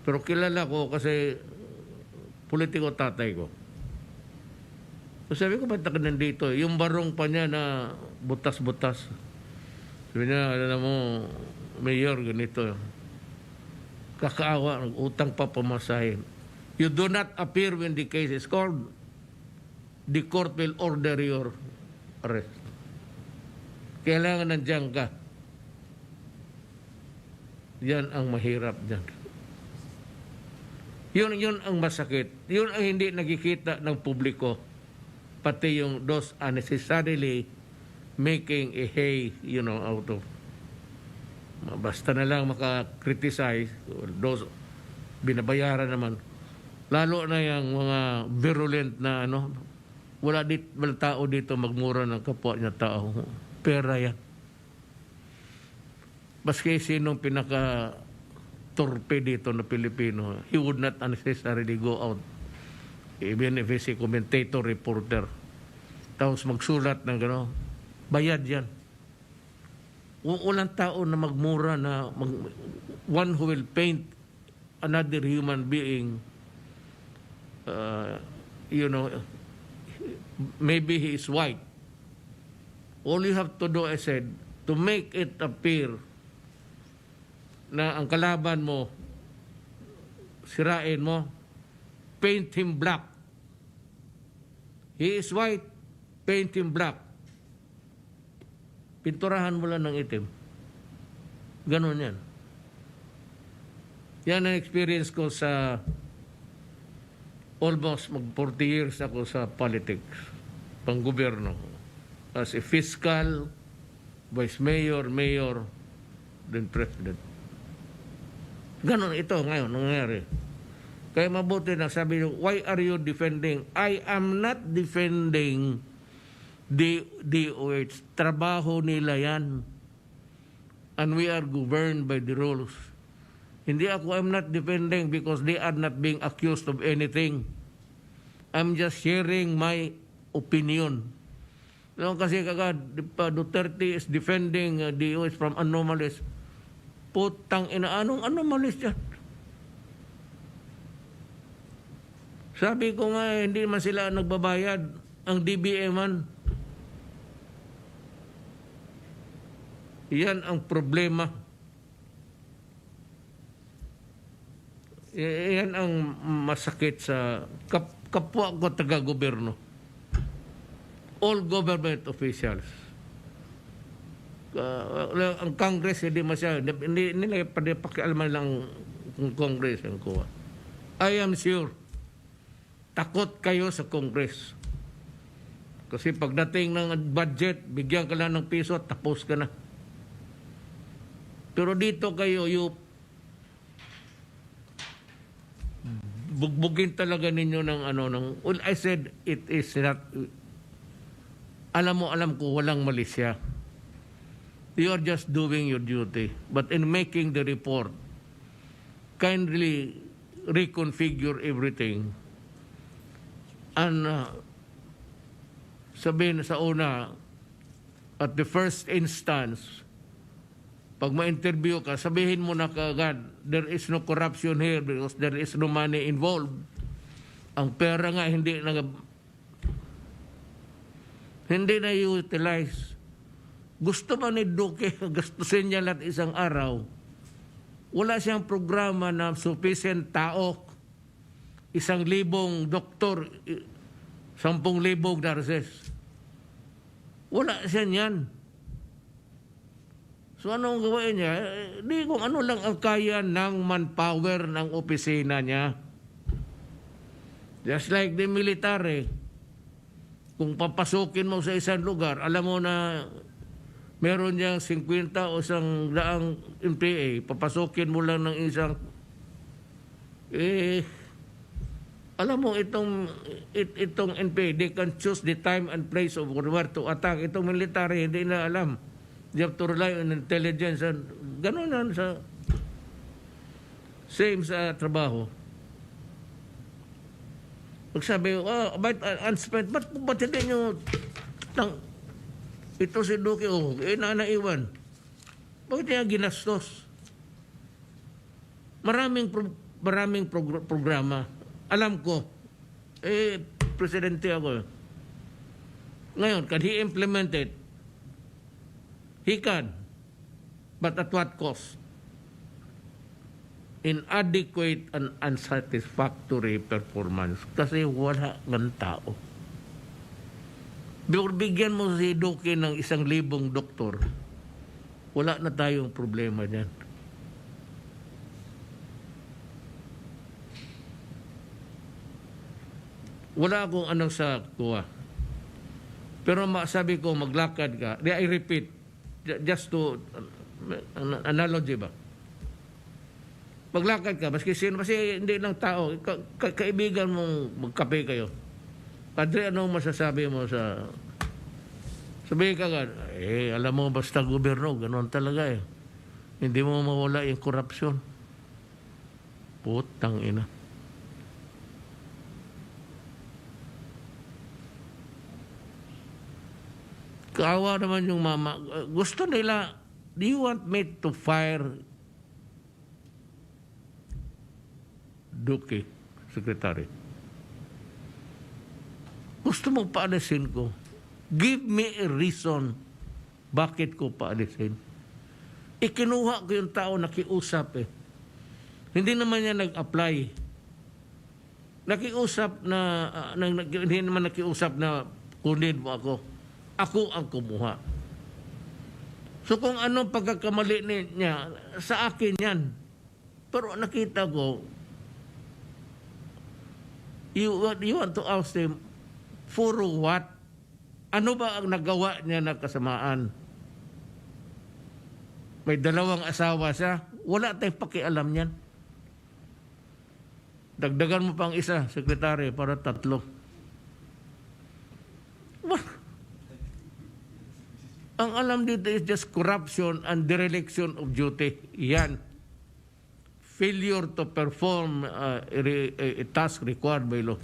pero kilala ko kasi politiko tatay ko. So sabi ko, ba't ka nandito? Yung barong pa niya na butas-butas. Sabi niya, alam mo, Mayor, ganito. Kakaawa, utang pa pamasahin. You do not appear when the case is called. the court will order your arrest. Kailangan nandiyan ka. Yan ang mahirap dyan. Yun ang masakit. Yun ang hindi nakikita ng publiko. Pati yung those unnecessarily making a hay, out of. Basta na lang maka-criticize, those binabayaran naman. Lalo na yung mga virulent na wala tao dito magmura ng kapwa niya tao. Pera yan. Baski sinong pinaka-torpe dito na Pilipino, he would not unnecessarily go out. Even if he's a commentator, reporter. Tapos magsulat ng bayad yan. Walang tao na magmura na one who will paint another human being, maybe he is white. All you have to do, I said, to make it appear na ang kalaban mo, sirain mo, paint him black. He is white, paint him black. Pinturahan mo lang ng itim. Ganon yan. Yan ang experience ko sa almost 40 years ako sa politics, pang-gobyerno. As a fiscal, vice mayor, then president. Ganon ito ngayon, nangyayari. Kaya mabuti na sabi nyo, why are you defending? I am not defending DOH. Trabaho nila yan. And we are governed by the rules. Hindi ako, I'm not defending because they are not being accused of anything. I'm just sharing my opinion. Kasi kagad, Duterte is defending DOH from anomalies. Putang ina, anong anomalies yan? Sabi ko nga, hindi man sila nagbabayad. Ang DBM man. Yan ang problema. Yan ang masakit sa kapwa ko taga-gobyerno. All government officials. Ang Congress, hindi nila pakialaman lang ng Congress ang kuha. I am sure, takot kayo sa Congress. Kasi pagdating ng budget, bigyan ka lang ng piso, tapos ka na. Pero dito kayo, bugbugin talaga ninyo ng well, I said, it is not, alam ko, walang malisya. You are just doing your duty. But in making the report, kindly reconfigure everything. And sabihin sa una, at the first instance, pag ma-interview ka, sabihin mo na kaagad, there is no corruption here because there is no money involved. Ang pera nga hindi na utilize. Gusto ba ni Duque gastusin niya lahat isang araw? Wala siyang programa na sufficient tao. 1,000 doktor, 10,000 nurses. Wala siya niyan. So anong gawin niya? Di kung ano lang ang kaya ng manpower ng opisina niya. Just like the military. Kung papasukin mo sa isang lugar, alam mo na meron niyang 50 o 100 MPA, papasukin mo lang ng isang alam mo itong NPA, they can choose the time and place of where to attack. Itong military, hindi na alam. You have to rely on intelligence. Ganun yan sa same sa trabaho. Pagsabi, ba't unspent? Ba't hindi nyo ito si Duque, naiwan. Bakit niya ginastos? Maraming programa. Alam ko, presidente ako. Ngayon, can he implement it? He can. But at what cost? Inadequate and unsatisfactory performance. Kasi wala ng tao. Bigyan mo si Duque ng 1,000 doktor, wala na tayong problema dyan. Wala akong anong sa kuha. Pero sabi ko, maglakad ka. I repeat, just to, analogy ba? Maglakad ka, maski hindi lang tao, kaibigan mong magkape kayo. Padre, anong masasabi mo sa... Sabi ka nga, alam mo, basta gobyerno, ganoon talaga eh. Hindi mo mawala yung korupsyon. Putang ina. Kaawa naman yung mama. Gusto nila, do you want me to fire Duque, Secretary? Gusto mo paalisin ko? Give me a reason bakit ko paalisin. Ikinuha ko yung tao nakiusap eh. Hindi naman niya nag-apply. Nakiusap na, hindi naman nakiusap na kunin mo ako. Ako ang kumuha. So kung anong pagkakamali niya, sa akin yan. Pero nakita ko, you want to ask him, for what? Ano ba ang nagawa niya na kasamaan? May 2 asawa siya. Wala tayong pakialam niyan. Dagdagan mo pang isa, sekretary, para 3. Ang alam dito is just corruption and dereliction of duty. Yan. Failure to perform a task required by law.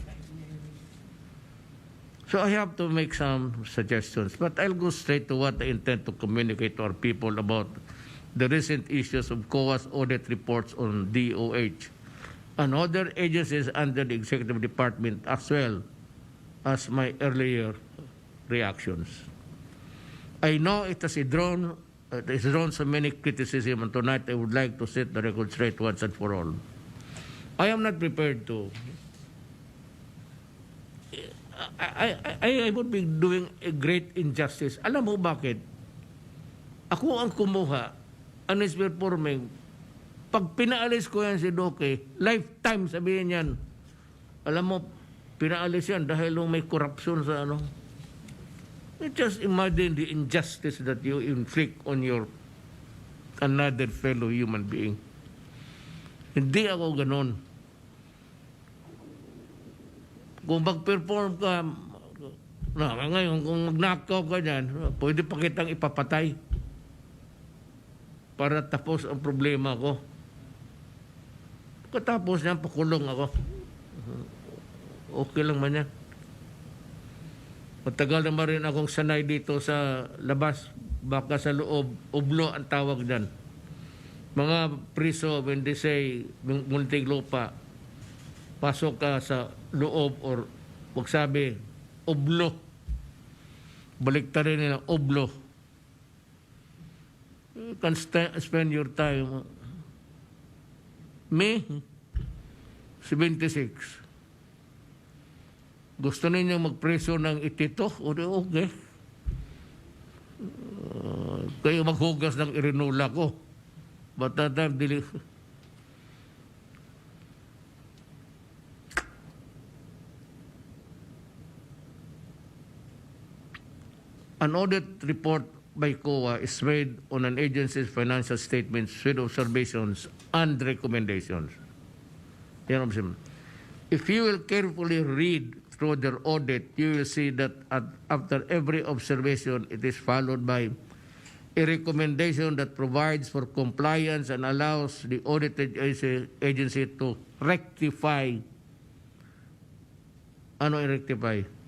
So I have to make some suggestions, but I'll go straight to what I intend to communicate to our people about the recent issues of COA's audit reports on DOH and other agencies under the Executive Department, as well as my earlier reactions. I know it has drawn so many criticism, and tonight I would like to set the record straight once and for all. I am not prepared to. I would be doing a great injustice. Alam mo bakit? Ako ang kumuha, ang performing. Pag pinaalis ko yan si Duque, lifetime sabihin yan. Alam mo, pinaalis yan dahil may corruption sa ano. Just imagine the injustice that you inflict on your another fellow human being. Hindi ako ganon. Kung mag-perform ka, ngayon, kung mag-knockout ka dyan, pwede pa kitang ipapatay para tapos ang problema ko. Katapos niyan, pakulong ako. Okay lang man yan. Matagal naman rin akong sanay dito sa labas, baka sa loob, ublo ang tawag dyan. Mga priso, when they say, munting lupa, pasok ka sa loob or wag sabi, ublo. Baliktarin nila, ublo. You can spend your time. May 76. Gusto ninyo magpreso ng itito? Okay. Kayo maghugas ng irinula ko. But that time, an audit report by COA is made on an agency's financial statements with observations and recommendations. If you will carefully read through their audit, you will see that after every observation, it is followed by a recommendation that provides for compliance and allows the audited agency to rectify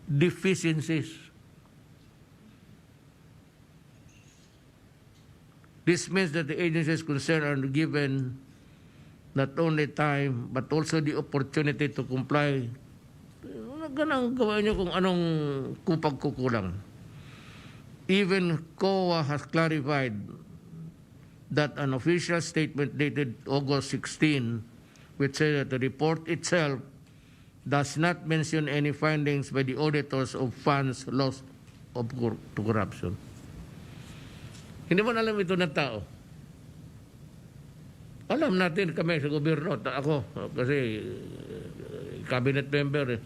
deficiencies. This means that the agencies concerned are given not only time but also the opportunity to comply. Ganang gawin niyo kung anong kupag-kukulang. Even COA has clarified that an official statement dated August 16, which said that the report itself does not mention any findings by the auditors of funds lost to corruption. Hindi man alam ito ng tao. Alam natin kami sa gobyerno, ako, kasi cabinet member,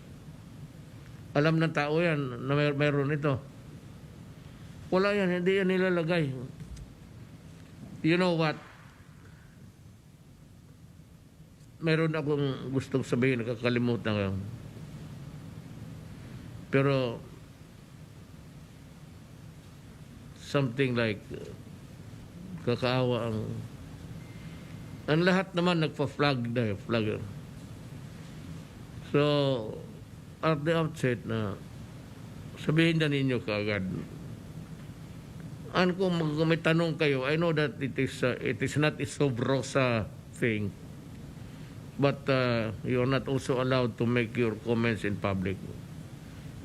alam ng tao yan na mayroon ito. Wala yan, hindi yan nilalagay. You know what? Meron akong gustong sabihin, nakakalimutan ko. Pero, something like, kakaawa ang lahat naman nagpa-flag na flag. So, at the outset na, sabihin na ninyo kaagad, kung may tanong kayo, I know that it is not a sub rosa thing, but you are not also allowed to make your comments in public.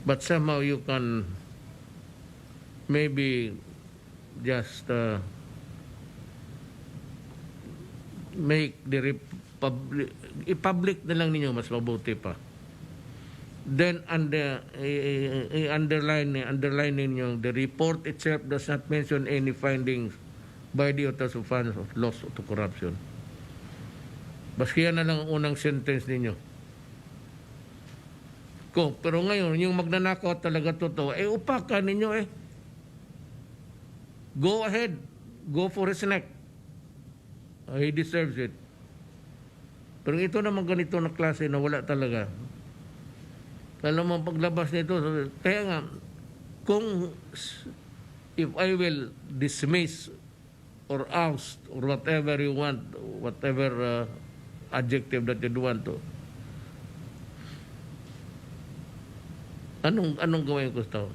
But somehow you can maybe just make the i-public na lang ninyo, mas mabuti pa. Then underline ninyo, the report itself does not mention any findings by the authors of funds of loss to corruption. Baski yan na lang ang unang sentence ninyo. Pero ngayon, yung magnanakaw talaga totoo, upakan ninyo Go ahead. Go for his neck. He deserves it. Pero ito naman ganito na klase na wala talaga. Alam mo, paglabas nito, kaya nga, if I will dismiss or oust or whatever you want, whatever adjective that you want to, anong gawin ko ito?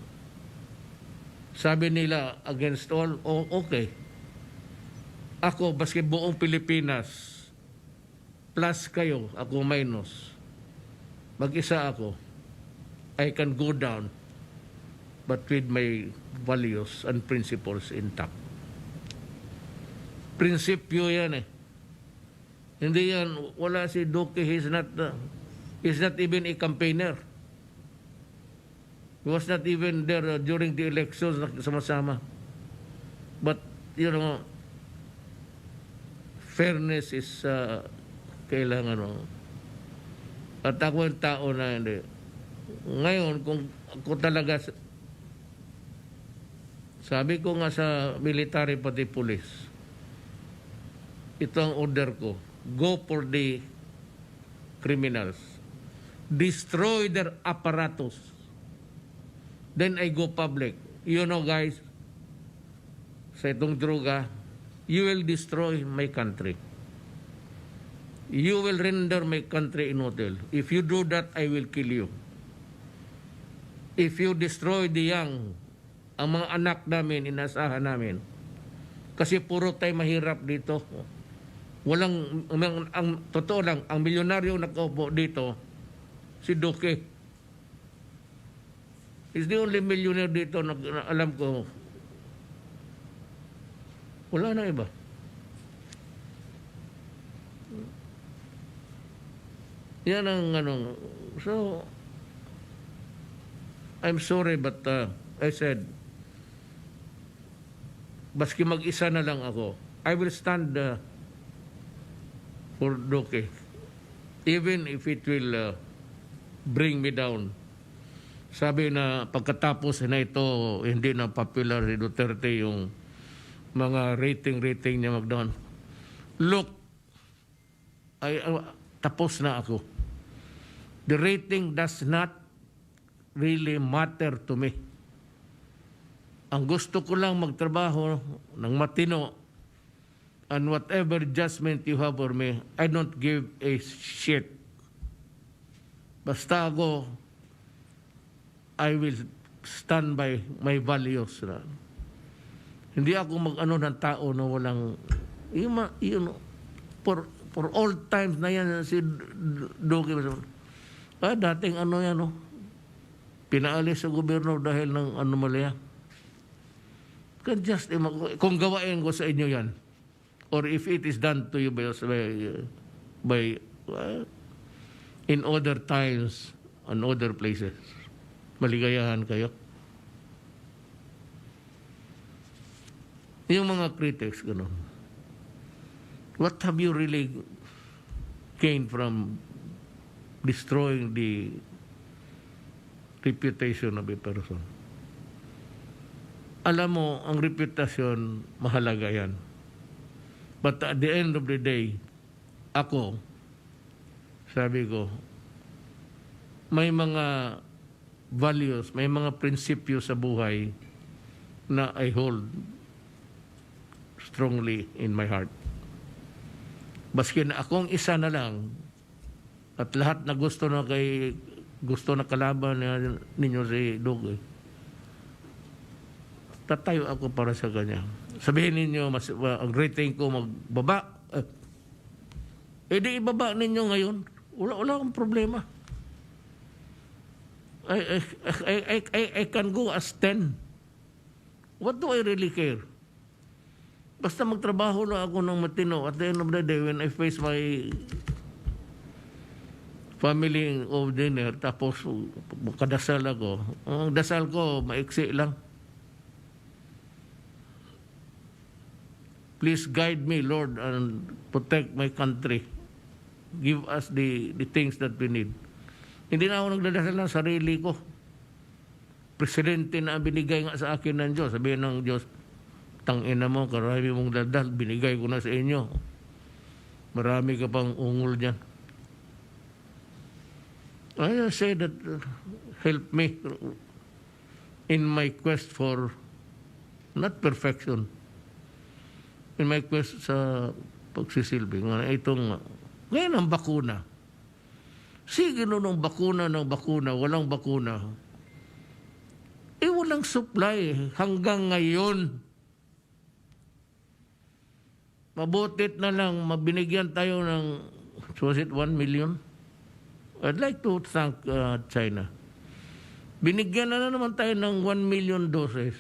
Sabi nila, against all, okay. Ako, baski buong Pilipinas, plus kayo, ako minus. Mag-isa ako. I can go down, but with my values and principles intact. Prinsipyo yan Hindi yan, wala si Duque, he's not even a campaigner. He was not even there during the elections, sama-sama. But, fairness is kailangan. At ako yung tao na hindi. Ngayon, kung ako talaga, sabi ko nga sa military pati police, ito ang order ko, go for the criminals. Destroy their apparatus. Then I go public. You know guys, sa itong droga, you will destroy my country. You will render my country immortal. If you do that, I will kill you. If you destroy the young, ang mga anak namin, inasahan namin. Kasi puro tayo mahirap dito. Totoo lang, ang milyonaryo nakaupo dito, si Duque. He's the only millionaire dito na alam ko. Wala na iba. Yan ang So, I'm sorry but I said, baski mag-isa na lang ako, I will stand for Duque. Even if it will bring me down. Sabi na pagkatapos na ito, hindi na popular si Duterte yung mga rating niya magdoon. Look, tapos na ako. The rating does not really matter to me. Ang gusto ko lang magtrabaho ng matino, and whatever judgment you have for me, I don't give a shit. Basta ako, I will stand by my values. Hindi ako mag-ano ng tao na walang, for all times na yan, si Duque, dating pinaalis sa gobyerno dahil ng anomalya. Kung gawain ko sa inyo yan, or if it is done to you by in other times and other places, maligayahan kayo. Yung mga critics, gano'n. What have you really gained from destroying the reputation of a person? Alam mo, ang reputasyon, mahalaga yan. But at the end of the day, ako, sabi ko, may mga values, may mga prinsipyo sa buhay na I hold strongly in my heart. Baski na akong isa na lang at lahat na gusto na kalaban ninyo si Dug. Tatayo ako para sa kanya. Sabihin ninyo, ang rating ko magbaba. Di ibaba ninyo ngayon. Wala akong problema. I can go as 10. What do I really care? Basta magtrabaho lang ako ng matino. At the end of the day, when I face my family of dinner, tapos kadasal ako, ang dasal ko, maiksi lang. Please guide me, Lord, and protect my country. Give us the things that we need. Hindi na ako nagdadasal ng sarili ko. Presidente na binigay nga sa akin ng Diyos. Sabihin ng Diyos, tangina mo, karami mong dadal, binigay ko na sa inyo. Marami ka pang ungol dyan. I say that help me in my quest for not perfection, in my quest sa pagsisilbi. Ngayon ang bakuna. Sige nung bakuna, walang bakuna. Walang supply hanggang ngayon. Mabutit na lang, mabinigyan tayo ng, was it 1 million? I'd like to thank China. Binigyan na naman tayo ng 1 million doses.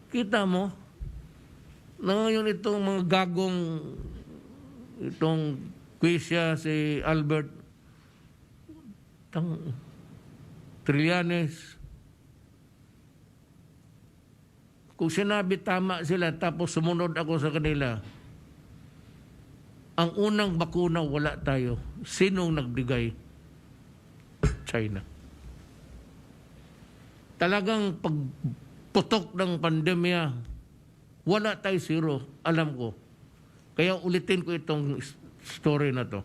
Kita mo? Na ngayon itong mga gagong, itong Quisha, si Albert, Trillanes, kung sinabi tama sila tapos sumunod ako sa kanila, ang unang bakuna wala tayo. Sinong nagbigay? China. Talagang pagputok ng pandemya, wala tayo zero, alam ko. Kaya ulitin ko itong story na to.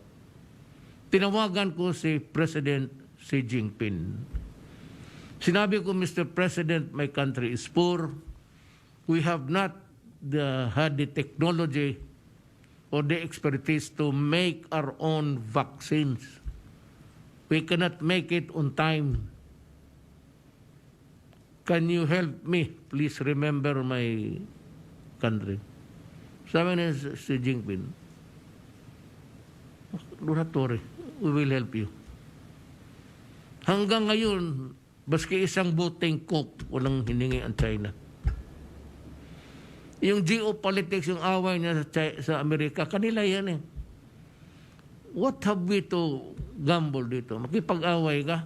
Tinawagan ko si President Xi Jinping. Sinabi ko, Mr. President, my country is poor. We have not had the technology or the expertise to make our own vaccines. We cannot make it on time. Can you help me? Please remember my country. Sabi ni Xi Jinping, do not worry, we will help you. Hanggang ngayon, baski isang boteng Coke, walang hiningi ang China. Yung geopolitics, yung away niya sa Amerika, kanila yan eh. What have we to gamble dito? Makipag-away ka?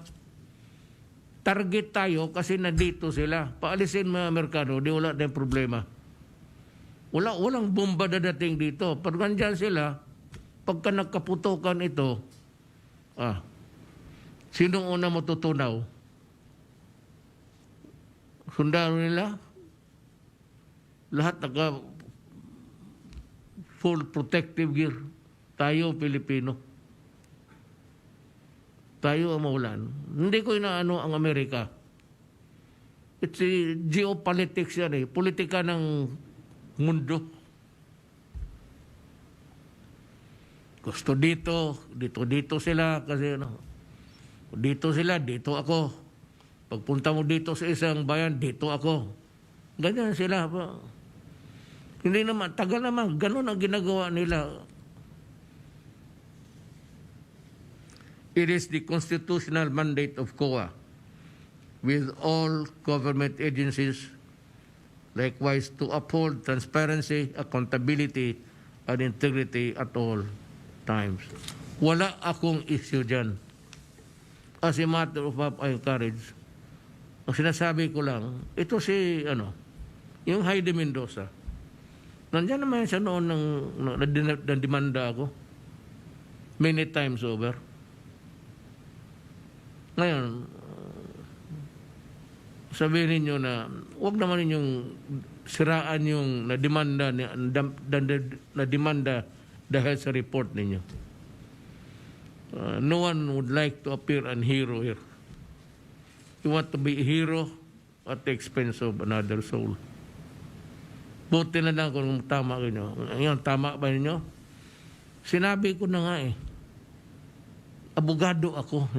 Target tayo kasi nandito sila. Paalisin mga Amerikano, di wala tayong problema. Walang bomba dadating dito. Pag nandyan sila, pagka nagkaputukan ito, sinong una matutunaw? Sundalo nila? Lahat naka full protective gear. Tayo, Pilipino. Tayo ang maulan. Hindi ko inaano ang Amerika. It's a geopolitics yan eh. Politika ng mundo. Gusto dito sila kasi dito sila, dito ako. Pagpunta mo dito sa isang bayan, dito ako. Ganyan sila pa. Hindi naman, tagal naman, ganun ang ginagawa nila. It is the constitutional mandate of COA with all government agencies likewise to uphold transparency, accountability, and integrity at all times. Wala akong issue dyan. As a matter of fact, I encourage. Ang sinasabi ko lang, ito si Yung Heidi Mendoza. Nandiyan naman siya noon nang demanda ako. Many times over. Ngayon, sabihin ninyo na huwag naman ninyong siraan yung na-demanda dahil sa report ninyo. No one would like to appear an hero here. You want to be a hero at the expense of another soul. Buti na lang kung tama kayo. Ngayon, tama ba ninyo? Sinabi ko na nga abogado ako.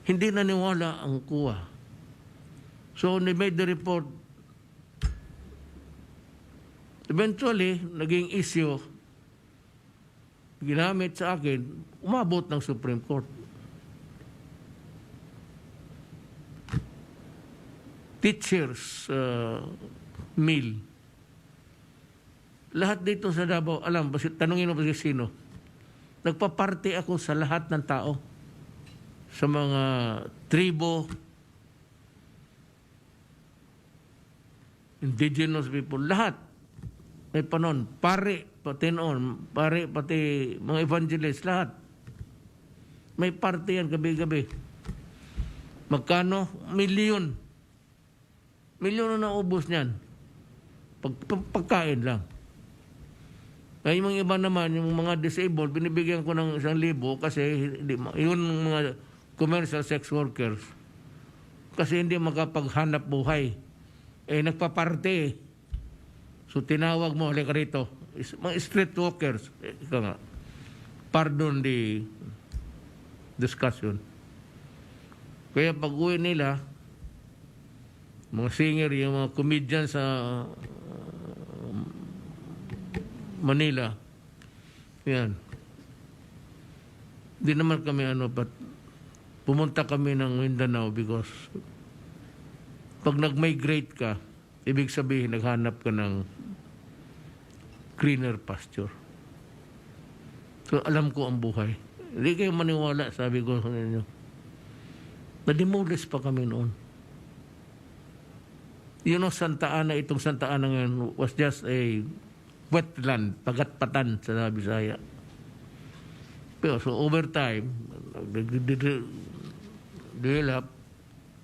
Hindi naniwala ang kuha. So, they made the report. Eventually, naging issue, ginamit sa akin, umabot ng Supreme Court. Teachers meal. Lahat dito sa Davao, alam, tanungin mo ba sino? Nagpaparte ako sa lahat ng tao. Sa mga tribo, indigenous people, lahat. May panon, pare, pati mga evangelists, lahat. May parte yan gabi-gabi. Magkano? Milyon. Milyon na naubos niyan. Pagkain lang. Ay, yung mga iba naman, yung mga disabled, binibigyan ko ng 1,000 kasi yun mga commercial sex workers. Kasi hindi makapaghanap buhay. Nagpaparte. So, tinawag mo, halika rito. Mga street walkers. Ika nga. Pardon the discussion. Kaya pag-uwi nila, mga singer, yung mga comedian sa Manila, yan. Di naman kami but pumunta kami ng Mindanao because pag nag-migrate ka, ibig sabihin naghanap ka ng greener pasture. So alam ko ang buhay. Hindi kayo maniwala, sabi ko sa inyo. Na-demolish pa kami noon. Santa Ana, itong Santa Ana ngayon was just a wetland, pagat-patan sa Bisaya. Pero so over time, develop,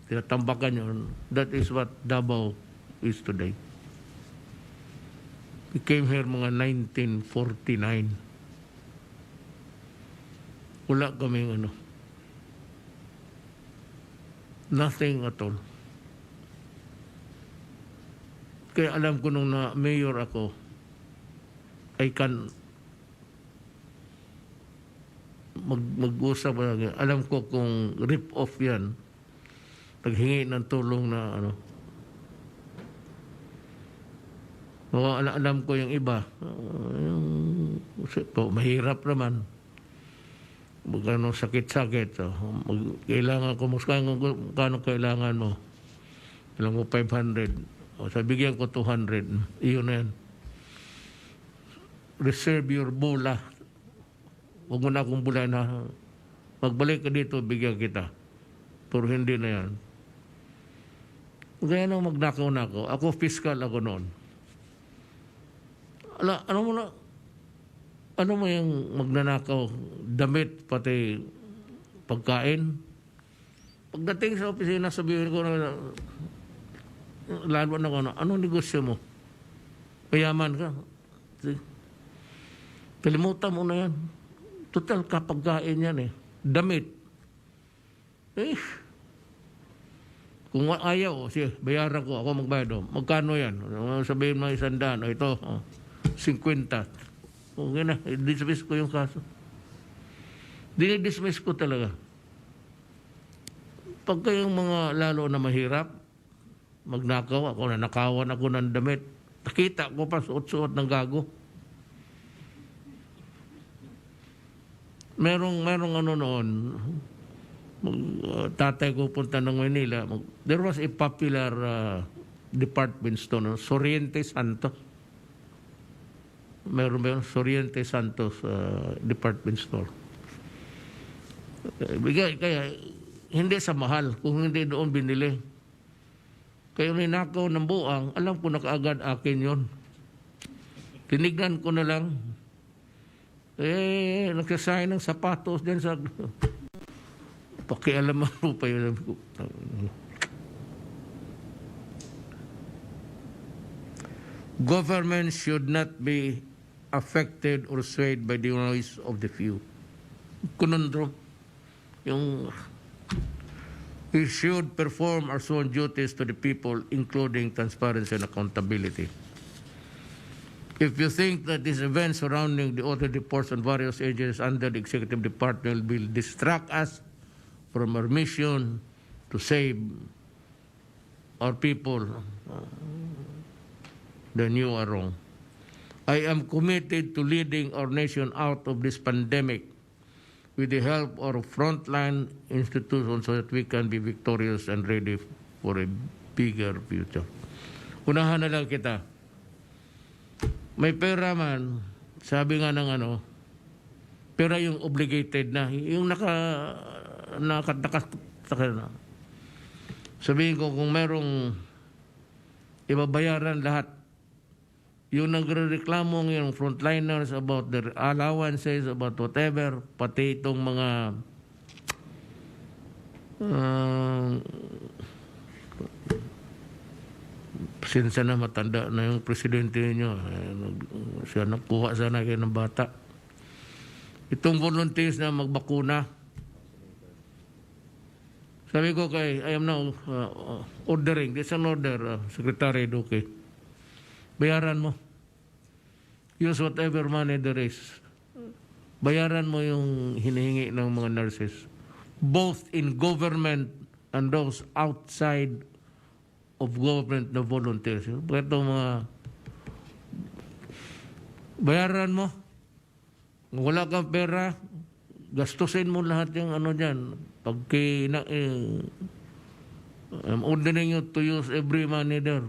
tinatambakan yun. That is what Davao is today. We came here mga 1949. Wala kaming nothing at all. Kaya alam ko nung na mayor ako, I can mag-usap. Alam ko kung rip-off yan, naghingi ng tulong na alam ko yung iba. Mahirap naman. Magkano sakit-sakit. Kailangan ko, magkano kailangan mo? Kailangan mo 500. Bigyan ko 200. Iyon na yan. Reserve your bola. Huwag mo na akong bola na magbalik ka dito, bigyan kita. Pero hindi na yan. Kaya nang magnakaw na ako. Ako fiscal ako noon. Ano mo yung magnanakaw? Damit, pati pagkain. Pagdating sa opisina, sabihin ko na lalo na ko, anong negosyo mo? Mayaman ka. Kalimutan mo na yan. Total kapagkain yan Damit. Kung ayaw, sige, bayaran ko. Ako magbayad. Magkano yan? Sabihin mo 100. Ito, 50. Okay na. I-dismiss ko yung kaso. Dinidismiss ko talaga. Pag kayong mga lalo na mahirap, magnakaw ako, nanakawan ako ng damit. Nakita ko pa suot-suot ng gago. Merong noon, tatay ko punta ng Manila. There was a popular department store, Soriente Santos. Meron Soriente Santos department store. Kaya hindi sa mahal, kung hindi doon binili. Kaya ninakaw ng buang, alam ko na kaagad akin yon. Tinignan ko na lang. Nagsasayang ng sapatos din sa... Pakialam mo pa yun. Government should not be affected or swayed by the noise of the few. Conundrum. Yung... We should perform our sworn duties to the people, including transparency and accountability. If you think that these events surrounding the audit reports on various agencies under the executive department will distract us from our mission to save our people, then you are wrong. I am committed to leading our nation out of this pandemic with the help of frontline institutions so that we can be victorious and ready for a bigger future. Unahan na lang kita. May pera man, sabi nga ng pera yung obligated na, yung na. Sabihin ko kung merong ibabayaran lahat, yung nagrereklamo yung frontliners about their allowances, about whatever, pati itong mga sinsa na matanda na yung presidente nyo, siya nakuha sana kayo ng bata. Itong volunteers na magbakuna, sabi ko I am now ordering, this is an order, Secretary Duque. Bayaran mo. Use whatever money there is. Bayaran mo yung hinihingi ng mga nurses. Both in government and those outside of government na volunteers. Ito mga bayaran mo. Kung wala kang pera, gastusin mo lahat yung dyan. I'm ordering you to use every money there.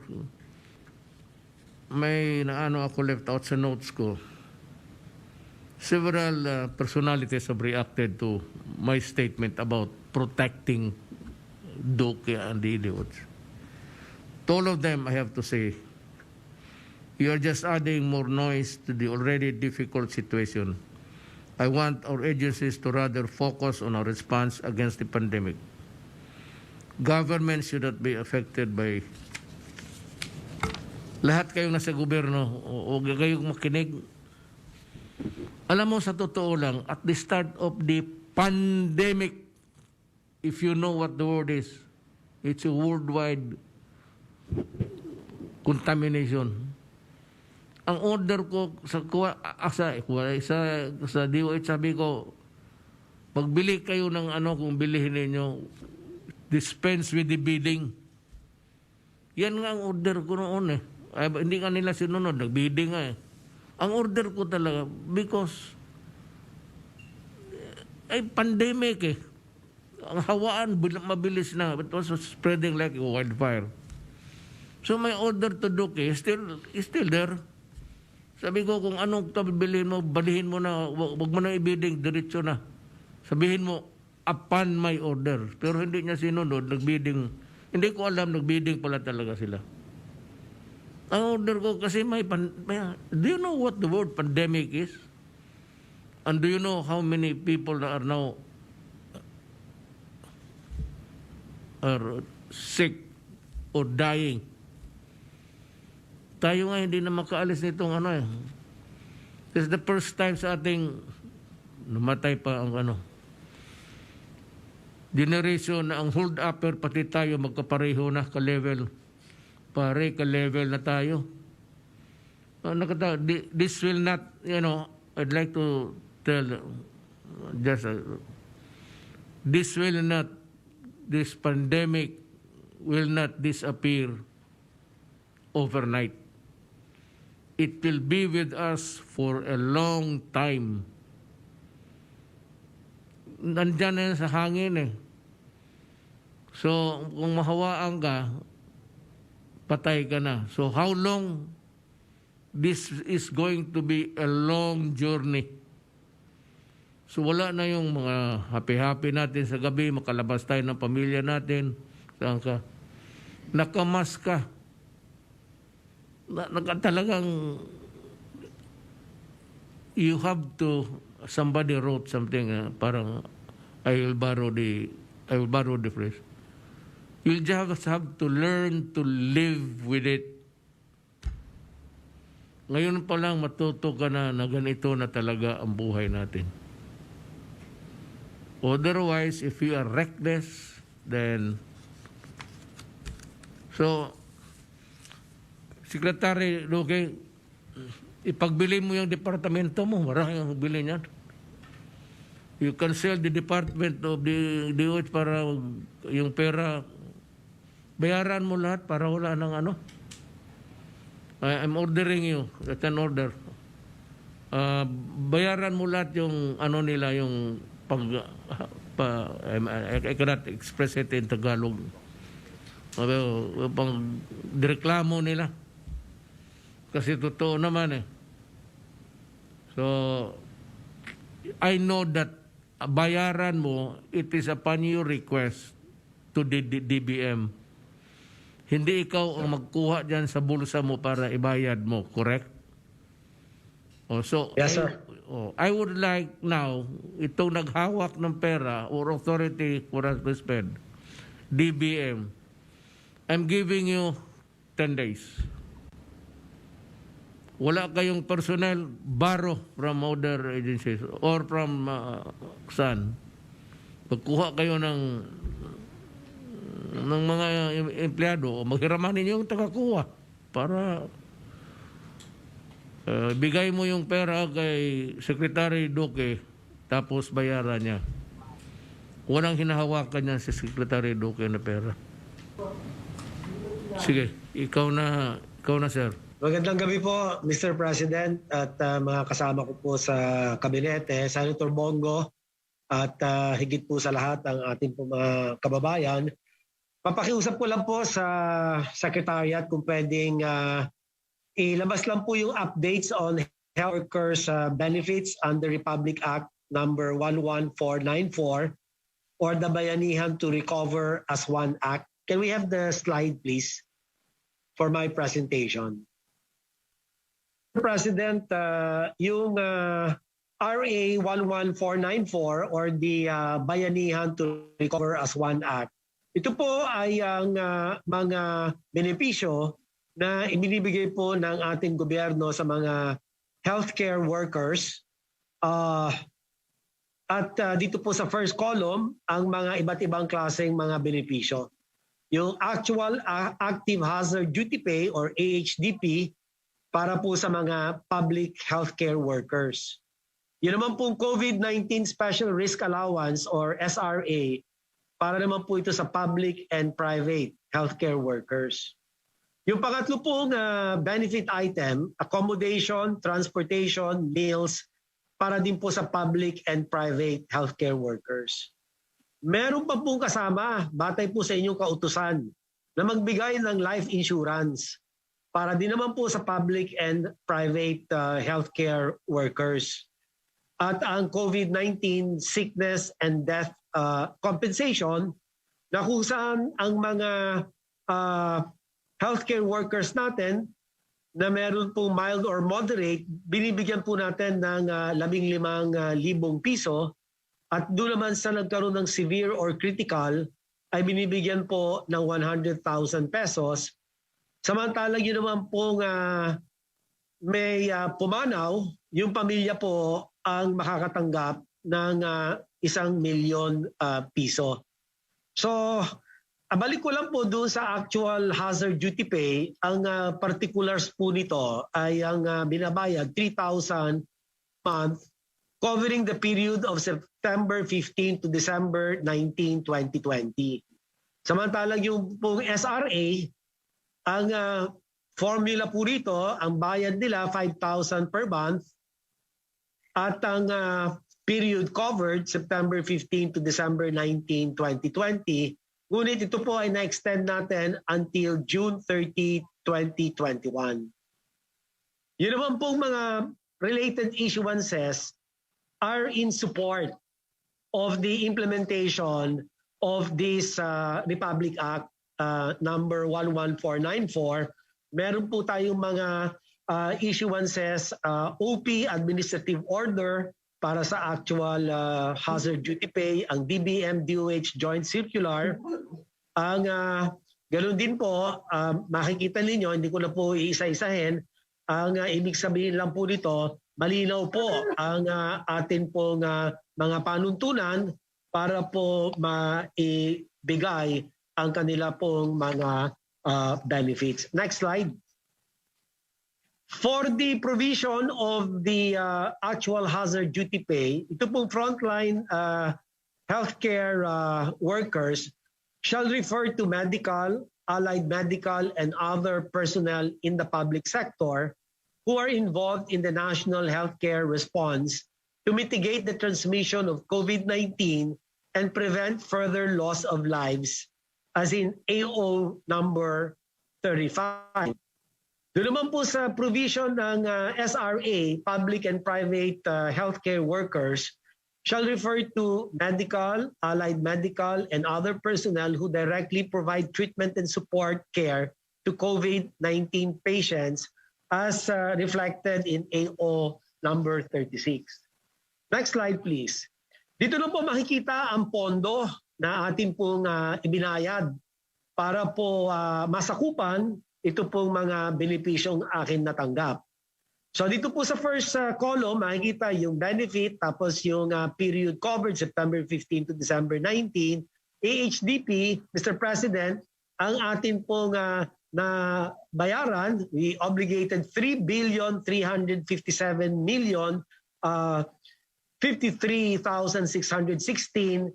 May ako left out sa notes ko. Several personalities have reacted to my statement about protecting Duque and the idiots. To all of them, I have to say, you are just adding more noise to the already difficult situation. I want our agencies to rather focus on our response against the pandemic. Government should not be affected by... Lahat kayong nasa gobyerno o kayong makinig, alam mo sa totoo lang, at the start of the pandemic, if you know what the word is, it's a worldwide contamination. Ang order ko sa DOH, sabi ko, pagbili kayo ng kung bilihin ninyo, dispense with the bidding. Yan nga ang order ko noon hindi nga nila sinunod, nag-bidding nga Ang order ko talaga, because pandemic Ang hawaan, mabilis na. It was spreading like a wildfire. So my order to Duque is still there. Sabi ko, kung anong bilhin mo, balihin mo na, wag mo na i-bidding, diretso na. Sabihin mo, upon my order. Pero hindi niya sinunod, nag-bidding. Hindi ko alam, nag-bidding pala talaga sila. Ang order ko kasi do you know what the word pandemic is? And do you know how many people are now are sick or dying? Tayo nga hindi na makaalis nitong This is the first time sa ating namatay pa ang generation na ang hold upper pati tayo magkapareho na ka-level. Pare, ka-level na tayo. This will not, I'd like to tell this pandemic will not disappear overnight. It will be with us for a long time. Nandyan na yan sa hangin So, kung mahawaan ka, patay ka na. So, how long? This is going to be a long journey. So, wala na yung mga happy-happy natin sa gabi, makalabas tayo ng pamilya natin. Saan ka? nakamas ka, talagang you have to, somebody wrote something, parang I will borrow the phrase. You just have to learn to live with it. Ngayon pa lang matuto ka na ganito na talaga ang buhay natin. Otherwise, if you are reckless, then... So, Secretary Duque, ipagbili mo yung departamento mo, marami ang bili niyan. You can sell the department of the DOH para yung pera, bayaran mo lahat para wala ng ano. I'm ordering you, that's an order. Bayaran mo lahat yung ano nila, yung I cannot express it in Tagalog. Pang direklamo nila. Kasi totoo naman eh. So, I know that bayaran mo, it is upon your request to the DBM. Hindi ikaw ang magkuha dyan sa bulsa mo para ibayad mo, correct? So, yes, sir. I would like now, itong naghawak ng pera or authority for us to spend, DBM, I'm giving you 10 days. Wala kayong personnel, borrow from other agencies or from saan. Pagkuha kayo ng mga empleyado, maghiramanin niyo yung tagakuha para bigay mo yung pera kay Secretary Duque tapos bayaran niya. Walang hinahawakan niya si Secretary Duque na pera. Sige, ikaw na sir. Magandang gabi po, Mr. President at mga kasama ko po sa kabinete, Senator Bongo at higit po sa lahat ang ating po mga kababayan. Papakiusap ko lang po sa Secretariat kung pwedeng ilabas lang po yung updates on health workers benefits under Republic Act number 11494 or the Bayanihan to Recover as One Act. Can we have the slide please for my presentation? President, yung RA 11494 or the Bayanihan to Recover as One Act, ito po ay ang mga benepisyo na ibinibigay po ng ating gobyerno sa mga healthcare workers. At dito po sa first column, ang mga iba't ibang klaseng mga benepisyo. Yung actual active hazard duty pay or AHDP para po sa mga public healthcare workers. Yun naman pong COVID-19 Special Risk Allowance or SRA para naman po ito sa public and private healthcare workers. Yung pangatlo pong benefit item, accommodation, transportation, meals, para din po sa public and private healthcare workers. Meron pa pong kasama, batay po sa inyong kautusan, na magbigay ng life insurance para din naman po sa public and private healthcare workers. At ang COVID-19 sickness and death compensation na kung saan ang mga healthcare workers natin na meron pong mild or moderate, binibigyan po natin ng 15,000 piso at doon naman sa nagkaroon ng severe or critical ay binibigyan po ng 100,000 pesos. Samantalang yun naman pong may pumanaw, yung pamilya po ang makakatanggap ng 1,000,000 piso. So, balik ko lang po doon sa actual hazard duty pay. Ang particulars po nito ay ang binabayad 3,000 month covering the period of September 15 to December 19, 2020. Samantalang yung pong SRA, ang formula po rito, ang bayad nila 5,000 per month at ang period covered September 15 to December 19, 2020. Ngunit ito po ay na-extend natin until June 30, 2021. Yun naman pong mga related issuances are in support of the implementation of this Republic Act number 11494, meron po tayong mga issuances, OP, Administrative Order, para sa actual hazard duty pay, ang DBM DOH Joint Circular. Ang ganoon din po, makikita ninyo, hindi ko na po iisa-isahin, ang ibig sabihin lang po nito, malinaw po ang atin pong mga panuntunan para po maibigay ang kanila pong mga benefits. Next slide. For the provision of the actual hazard duty pay, ito pong frontline healthcare workers shall refer to medical, allied medical, and other personnel in the public sector who are involved in the national healthcare response to mitigate the transmission of COVID-19 and prevent further loss of lives, as in AO number 35. Doon naman po sa provision ng SRA, public and private healthcare workers shall refer to medical, allied medical, and other personnel who directly provide treatment and support care to COVID-19 patients as reflected in AO number 36. Next slide, please. Dito na po makikita ang pondo na ating pong ibinayad para po masakupan ito pong mga benepisyong akin natanggap. So dito po sa first column, makikita yung benefit, tapos yung period covered September 15 to December 19. AHDP, Mr. President, ang atin pong na bayaran, we obligated 3,357,053,616.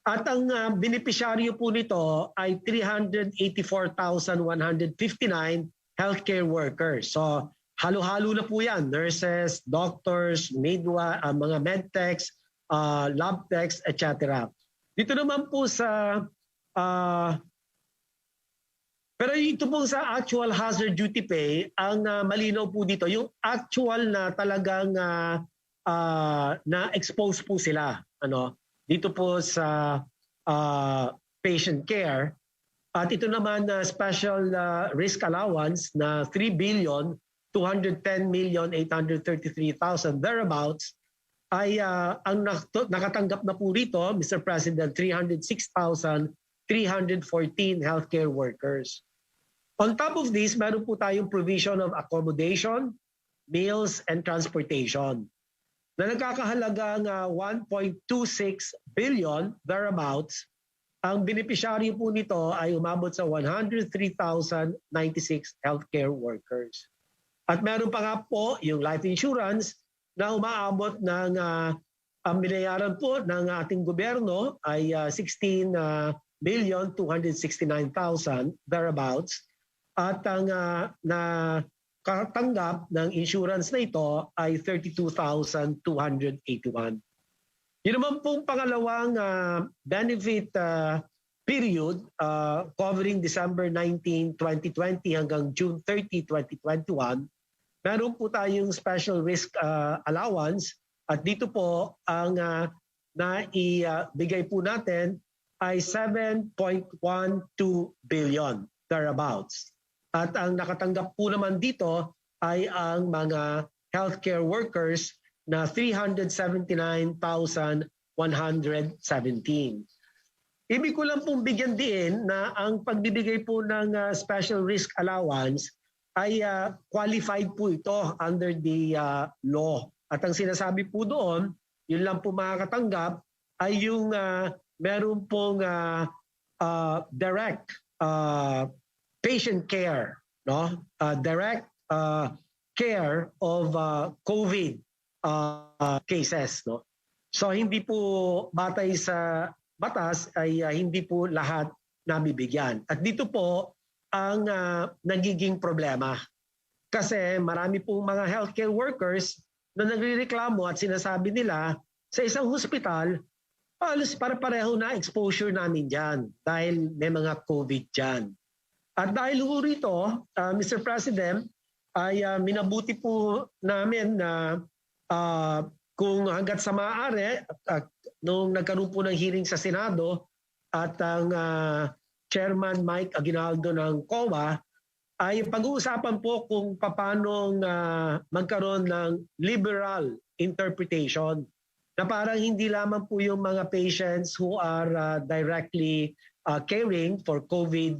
At ang benepisyaryo po nito ay 384,159 healthcare workers. So halo-halo na po yan. Nurses, doctors, mga medtechs, lab techs, etc. Dito naman po sa... pero ito po sa actual hazard duty pay, ang malinaw po dito, yung actual na talagang na-expose po sila. Dito po sa patient care. At ito naman na special risk allowance na 3,210,833,000 thereabouts ay ang nakatanggap na po rito, Mr. President, 306,314 healthcare workers. On top of this, meron po tayong provision of accommodation, meals, and transportation na nagkakahalagang 1.26 billion thereabouts. Ang benepisyaryo po nito ay umabot sa 103,096 healthcare workers. At meron pa nga po yung life insurance na umaabot ng ang binayaran po ng ating gobyerno ay 16,269,000 thereabouts. At ang katanggap ng insurance na ito ay 32,281. Yun naman pong pangalawang benefit period covering December 19, 2020 hanggang June 30, 2021. Meron po tayong special risk allowance at dito po ang naibigay po natin ay 7.12 billion thereabouts. At ang nakatanggap po naman dito ay ang mga healthcare workers na 379,117. Ibig ko lang pong bigyan din na ang pagbibigay po ng special risk allowance ay qualified po ito under the law. At ang sinasabi po doon, yun lang po makakatanggap ay yung meron pong direct patient care, no? Direct care of COVID cases, no? So hindi po batay sa batas ay hindi po lahat nabibigyan. At dito po ang nagiging problema. Kasi marami pong mga healthcare workers na nagrereklamo at sinasabi nila sa isang hospital, halos para-pareho na exposure namin dyan dahil may mga COVID dyan. At dahil rito, Mr. President, ay minabuti po namin na kung hanggat sa maaari, nung nagkaroon po ng hearing sa Senado at ang Chairman Mike Aguinaldo ng COA, ay pag-uusapan po kung paano magkaroon ng liberal interpretation na parang hindi lamang po yung mga patients who are directly caring for COVID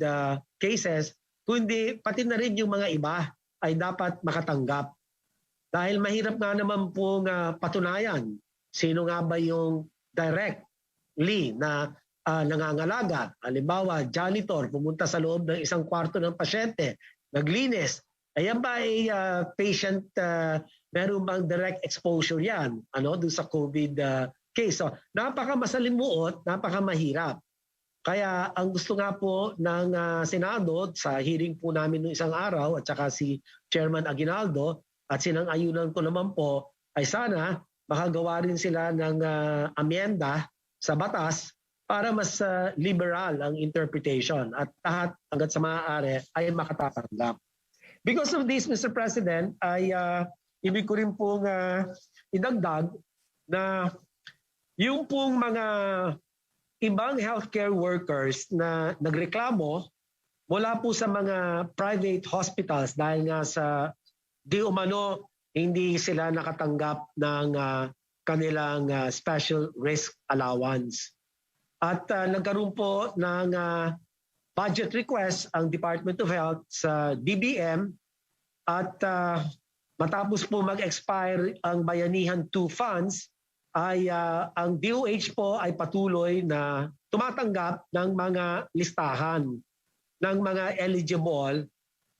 cases, kundi pati na rin yung mga iba ay dapat makatanggap. Dahil mahirap nga naman pong patunayan sino nga ba yung directly na nangangalaga. Halimbawa, janitor, pumunta sa loob ng isang kwarto ng pasyente, naglinis. Ayan ba ay patient, meron bang direct exposure yan doon sa COVID case? So, napakamasalimuot, napakamahirap. Kaya ang gusto nga po ng Senado sa hearing po namin noong isang araw at saka si Chairman Aguinaldo at sinang-ayunan ko naman po ay sana makagawa rin sila ng amyenda sa batas para mas liberal ang interpretation at lahat hanggat sa maaari ay makatatanggap. Because of this, Mr. President, ay ibig ko rin pong idagdag na yung pong mga ibang healthcare workers na nagreklamo mula po sa mga private hospitals dahil nga sa di umano hindi sila nakatanggap ng kanilang special risk allowance. At nagkaroon po ng budget request ang Department of Health sa DBM at matapos po mag-expire ang Bayanihan 2 funds ay ang DOH po ay patuloy na tumatanggap ng mga listahan ng mga eligible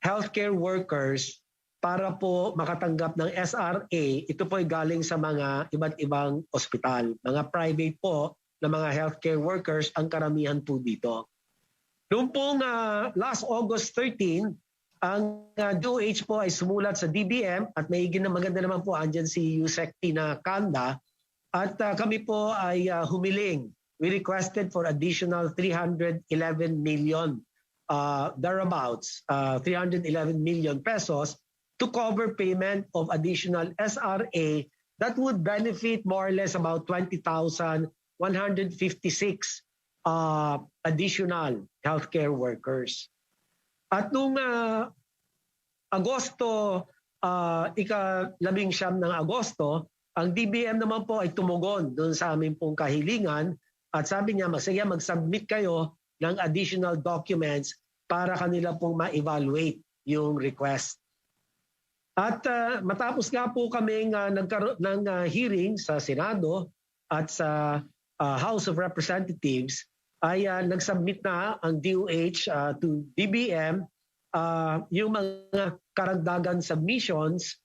healthcare workers para po makatanggap ng SRA. Ito po ay galing sa mga iba't ibang ospital. Mga private po na mga healthcare workers ang karamihan po dito. Noong pong last August 13, ang DOH po ay sumulat sa DBM at maganda naman po andyan si Yusek Tina Kanda at kami po ay humiling. We requested for additional 311 million thereabouts, 311 million pesos to cover payment of additional SRA that would benefit more or less about 20,156 additional healthcare workers. At noong Agosto, ika-19 ng Agosto, ang DBM naman po ay tumugon doon sa aming pong kahilingan at sabi niya, sige, mag-submit kayo ng additional documents para kanila pong ma-evaluate yung request. At matapos nga po kaming nagkaroon ng hearing sa Senado at sa House of Representatives, ay nag-submit na ang DOH to DBM yung mga karagdagan submissions,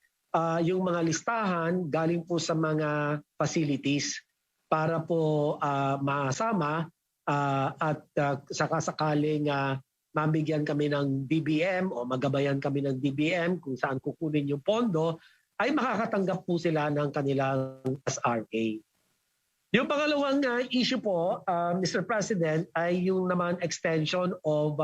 yung mga listahan galing po sa mga facilities para po masama at sakasakaling mabigyan kami ng DBM o magabayan kami ng DBM kung saan kukunin yung pondo, ay makakatanggap po sila ng kanilang SRA. Yung pangalawang issue po, Mr. President, ay yung naman extension of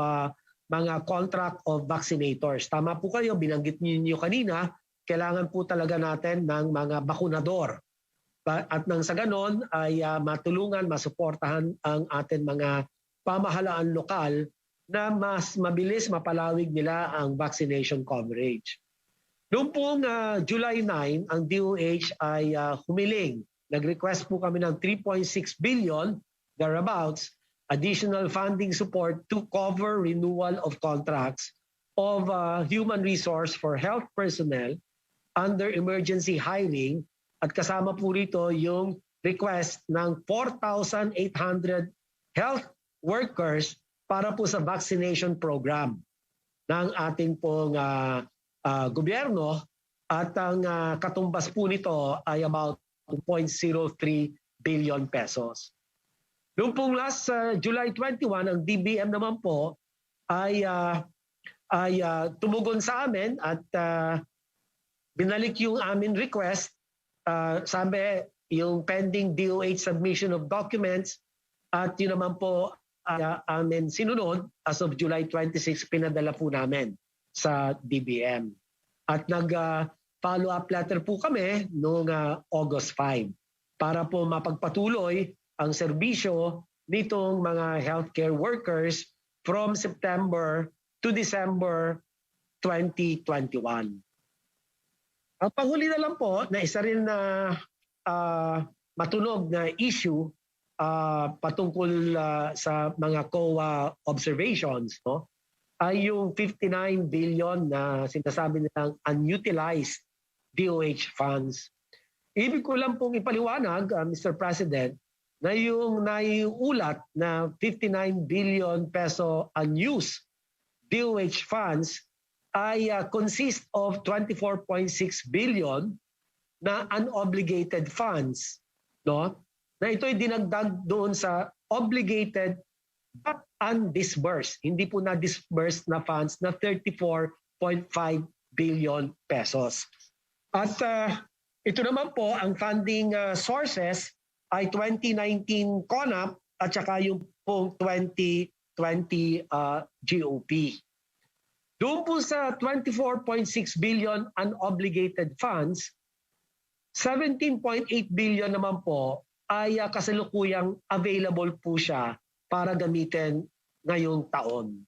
mga contract of vaccinators. Tama po kayo, binanggit niyo kanina, kailangan po talaga natin ng mga bakunador. At nang sa ganon ay matulungan, masuportahan ang ating mga pamahalaan lokal na mas mabilis mapalawig nila ang vaccination coverage. Noong pong July 9, ang DOH ay humiling. Nag-request po kami ng 3.6 billion, thereabouts, additional funding support to cover renewal of contracts of human resource for health personnel under emergency hiring at kasama po rito yung request ng 4,800 health workers para po sa vaccination program ng ating pong gobyerno at ang katumbas po nito ay about 2.03 billion pesos. Noong pong last July 21, ang DBM naman po ay tumugon sa amin at binalik yung amin request. Sabi, yung pending DOH submission of documents at yun naman po amin sinunod as of July 26, pinadala po namin sa DBM. At nag-follow-up letter po kami noong August 5 para po mapagpatuloy ang serbisyo nitong mga healthcare workers from September to December 2021. Ang panghuli na lang po na isa rin na matunog na issue patungkol sa mga COA observations, no, ay yung 59 billion na sinasabi nilang unutilized DOH funds. Ibig ko lang pong ipaliwanag, Mr. President, na yung naiulat na 59 billion peso unused DOH funds ay consist of 24.6 billion na unobligated funds, no? Na ito'y dinagdag doon sa obligated but undisbursed, hindi po na-disbursed na funds na 34.5 billion pesos. At ito naman po, ang funding sources ay 2019 CONAP at saka yung pong 2020 GOP. Doon po sa 24.6 billion unobligated funds, 17.8 billion naman po ay kasalukuyang available po siya para gamitin ngayong taon.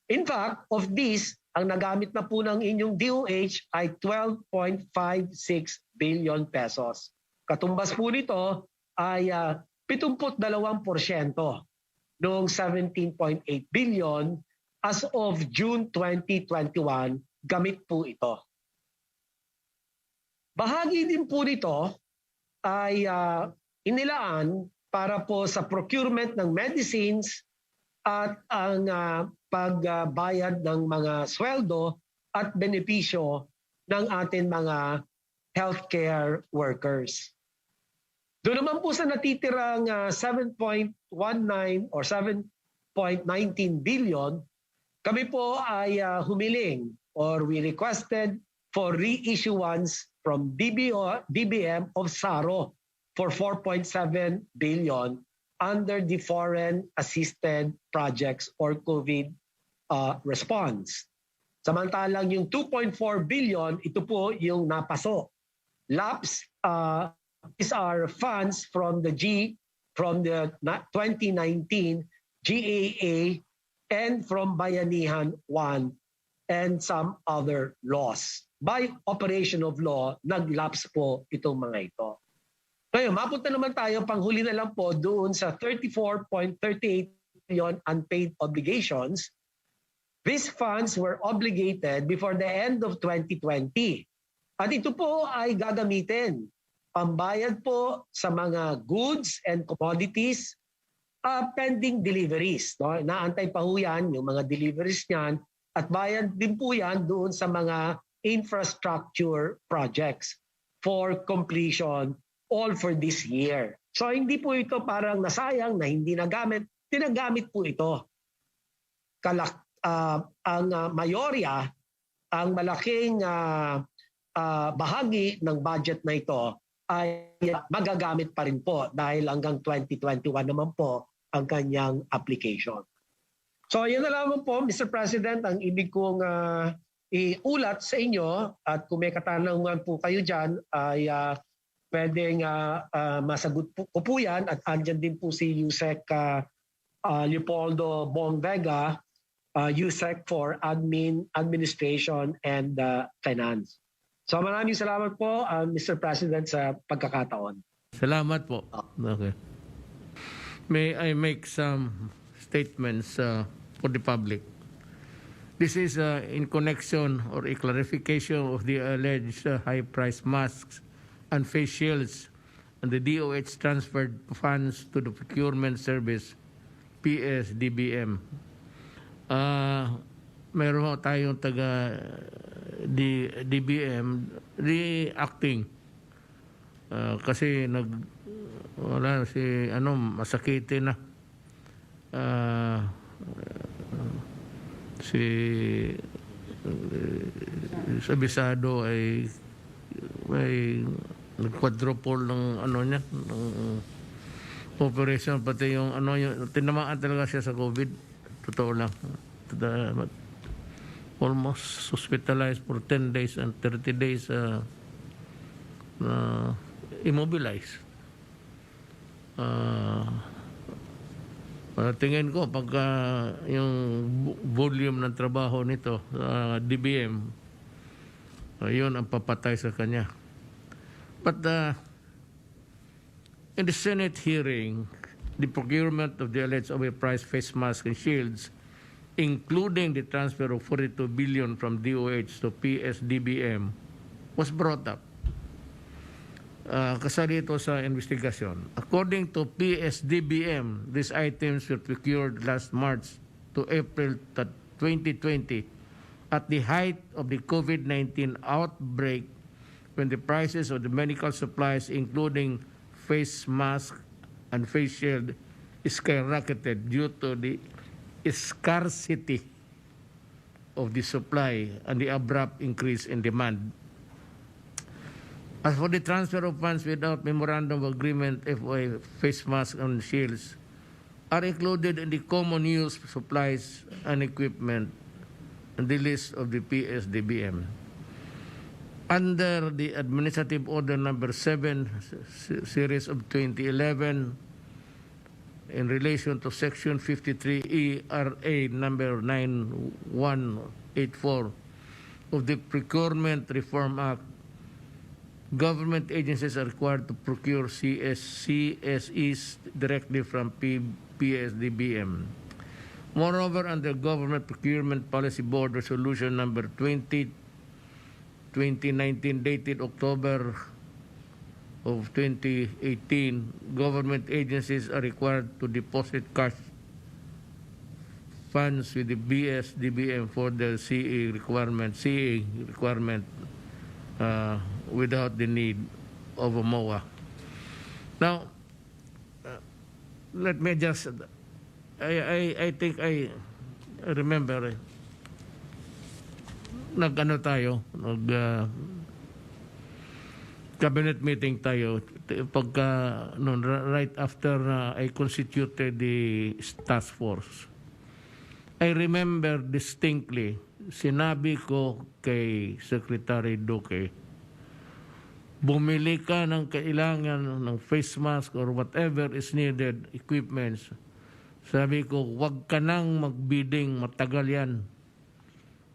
In fact, of this, ang nagamit na po ng inyong DOH ay 12.56 billion pesos. Katumbas po nito ay 72% noong 17.8 billion. As of June 2021, gamit po ito. Bahagi din po nito ay inilaan para po sa procurement ng medicines at ang pagbayad ng mga sweldo at benepisyo ng ating mga healthcare workers. Doon naman po sa natitirang 7.19 or 7.19 billion, kami po ay humiling or we requested for reissuance from DBM of SARO for 4.7 billion under the Foreign Assisted Projects or COVID response. Samantalang yung 2.4 billion, ito po yung napaso. LAPS is our funds from the 2019 GAA and from Bayanihan 1 and some other laws. By operation of law, nag-lapse po itong mga ito. Ngayon, mapunta naman tayo, panghuli na lang po doon sa 34.38 billion unpaid obligations. These funds were obligated before the end of 2020. At ito po ay gagamitin. Pambayad po sa mga goods and commodities pending deliveries. No? Naantay pa ho yan, yung mga deliveries niyan. At bayad din po yan doon sa mga infrastructure projects for completion all for this year. So hindi po ito parang nasayang na hindi nagamit. Tinagamit po ito. Ang mayorya, ang malaking bahagi ng budget na ito ay magagamit pa rin po dahil hanggang 2021 naman po ang kanyang application. So yan na lamang po, Mr. President, ang ibig kong iulat sa inyo at kung may katanungan po kayo dyan ay pwedeng masagot ko po yan at andyan din po si Yusek Leopoldo Bong Vega, Yusek for Administration and Finance. So maraming salamat po, Mr. President, sa pagkakataon. Salamat po. Okay. May I make some statements for the public? This is in connection or a clarification of the alleged high-priced masks and face shields and the DOH transferred funds to the procurement service, PSDBM. Meron tayong taga DBM reacting kasi wala si masakit na si Sabisado ay nag-quadruple ng niya ng operation, pati yung yung tinamaan talaga siya sa COVID. Totoo lang. Almost hospitalized for 10 days and 30 days immobilized. Tingin ko pagka yung volume ng trabaho nito sa DBM, yun ang papatay sa kanya. But in the Senate hearing, the procurement of the alleged overpriced face masks and shields, including the transfer of 42 billion from DOH to PSDBM, was brought up. Kasali ito sa investigasyon. According to PSDBM, these items were procured last March to April 2020 at the height of the COVID-19 outbreak, when the prices of the medical supplies, including face mask and face shield, skyrocketed due to the scarcity of the supply and the abrupt increase in demand. As for the transfer of funds without memorandum of agreement, FOA face masks and shields are included in the common use supplies and equipment and the list of the PSDBM. Under the Administrative Order Number 7, Series of 2011, in relation to Section 53E RA Number 9184 of the Procurement Reform Act, government agencies are required to procure CSEs directly from PSDBM. Moreover, under Government Procurement Policy Board Resolution Number 2019 dated October of 2018, government agencies are required to deposit cash funds with the BSDBM for the CE requirement without the need of a MOA. Now, let me just, I think I remember, cabinet meeting tayo, pagka, right after I constituted the task force. I remember distinctly, sinabi ko kay Secretary Duque, bumili ka ng kailangan ng face mask or whatever is needed, equipments. Sabi ko, wag ka nang mag-bidding, matagal yan.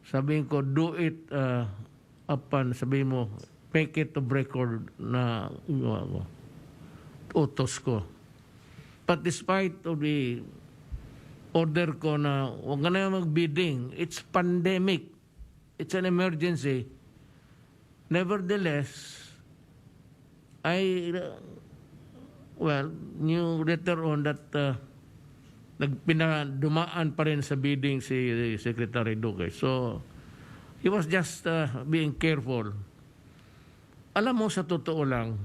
Sabi ko, do it sabi mo, make it of record na utos ko. But despite of the order ko na wag ka na mag-bidding, it's pandemic, it's an emergency. Nevertheless, I knew later on that dumaan pa rin sa bidding si Secretary Duque. So, he was just being careful. Alam mo, sa totoo lang,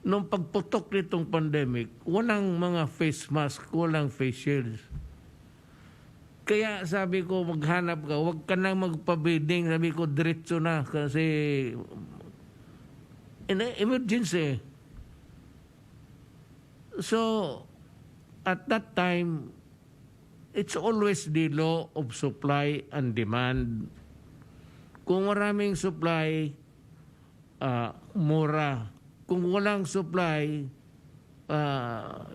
nung pagputok nitong pandemic, walang mga face mask, walang face shields. Kaya sabi ko, maghanap ka, wag ka nang magpa-bidding. Sabi ko, diretso na kasi in an emergency. So, at that time, it's always the law of supply and demand. Kung maraming supply, mura. Kung walang supply,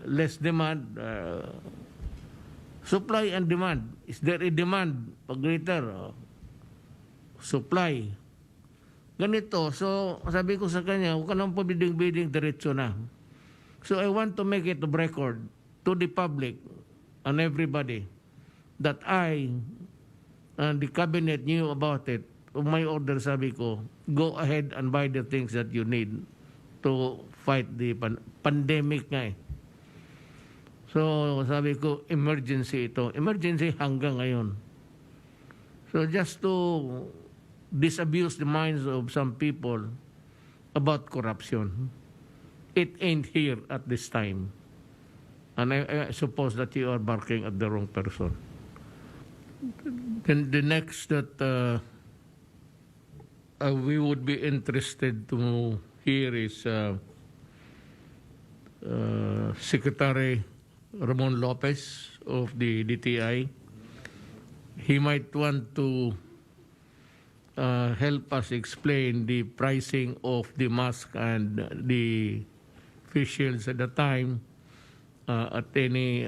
less demand. Supply and demand. Is there a demand? Pag greater, supply. Ganito. So, sabi ko sa kanya, huwag ka nang pabiding-biding, diretso na. So, I want to make it of record to the public and everybody that I and the cabinet knew about it. My order, sabi ko, go ahead and buy the things that you need to fight the pandemic nga eh. So, sabi ko, emergency ito. Emergency hanggang ngayon. So, just to disabuse the minds of some people about corruption. It ain't here at this time. And I suppose that you are barking at the wrong person. Then the next that we would be interested to hear is Secretary Ramon Lopez of the DTI. He might want to help us explain the pricing of the mask and the face shields at the time, at any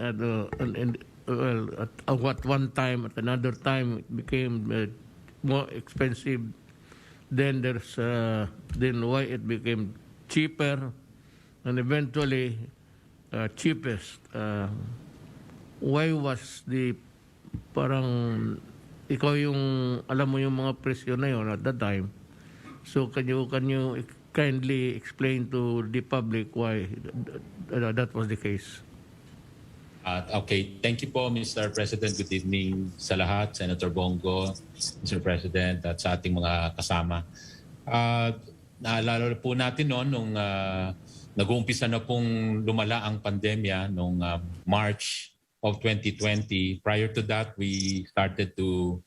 well, at one time, at another time, it became more expensive. Then then why it became cheaper, and eventually cheapest. Why was the parang ikaw yung alam mo yung mga presyo na yun at that time? So can you kindly explain to the public why that was the case? Okay, thank you po Mr. President. Good evening sa lahat, Senator Bongo, Mr. President, at sa ating mga kasama. Naalala po natin noon nung nag-uumpisa na pong lumala ang pandemya noong March of 2020. Prior to that, we started to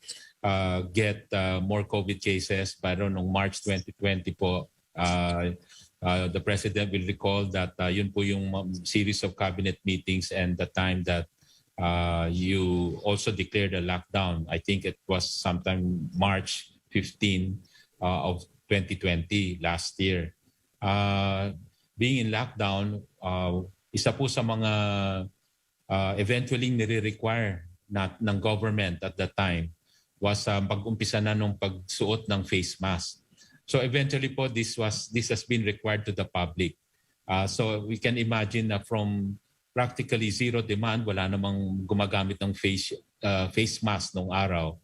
get more COVID cases. Pero noong March 2020 po, the President will recall that yun po yung series of cabinet meetings and the time that you also declared a lockdown. I think it was sometime March 15 of 2020 last year. Being in lockdown, isa po sa mga eventually nire-require ng government at that time was pag-umpisa na nung pagsuot ng face mask. So eventually po this has been required to the public. So we can imagine na from practically zero demand, wala namang gumagamit ng face mask nung araw,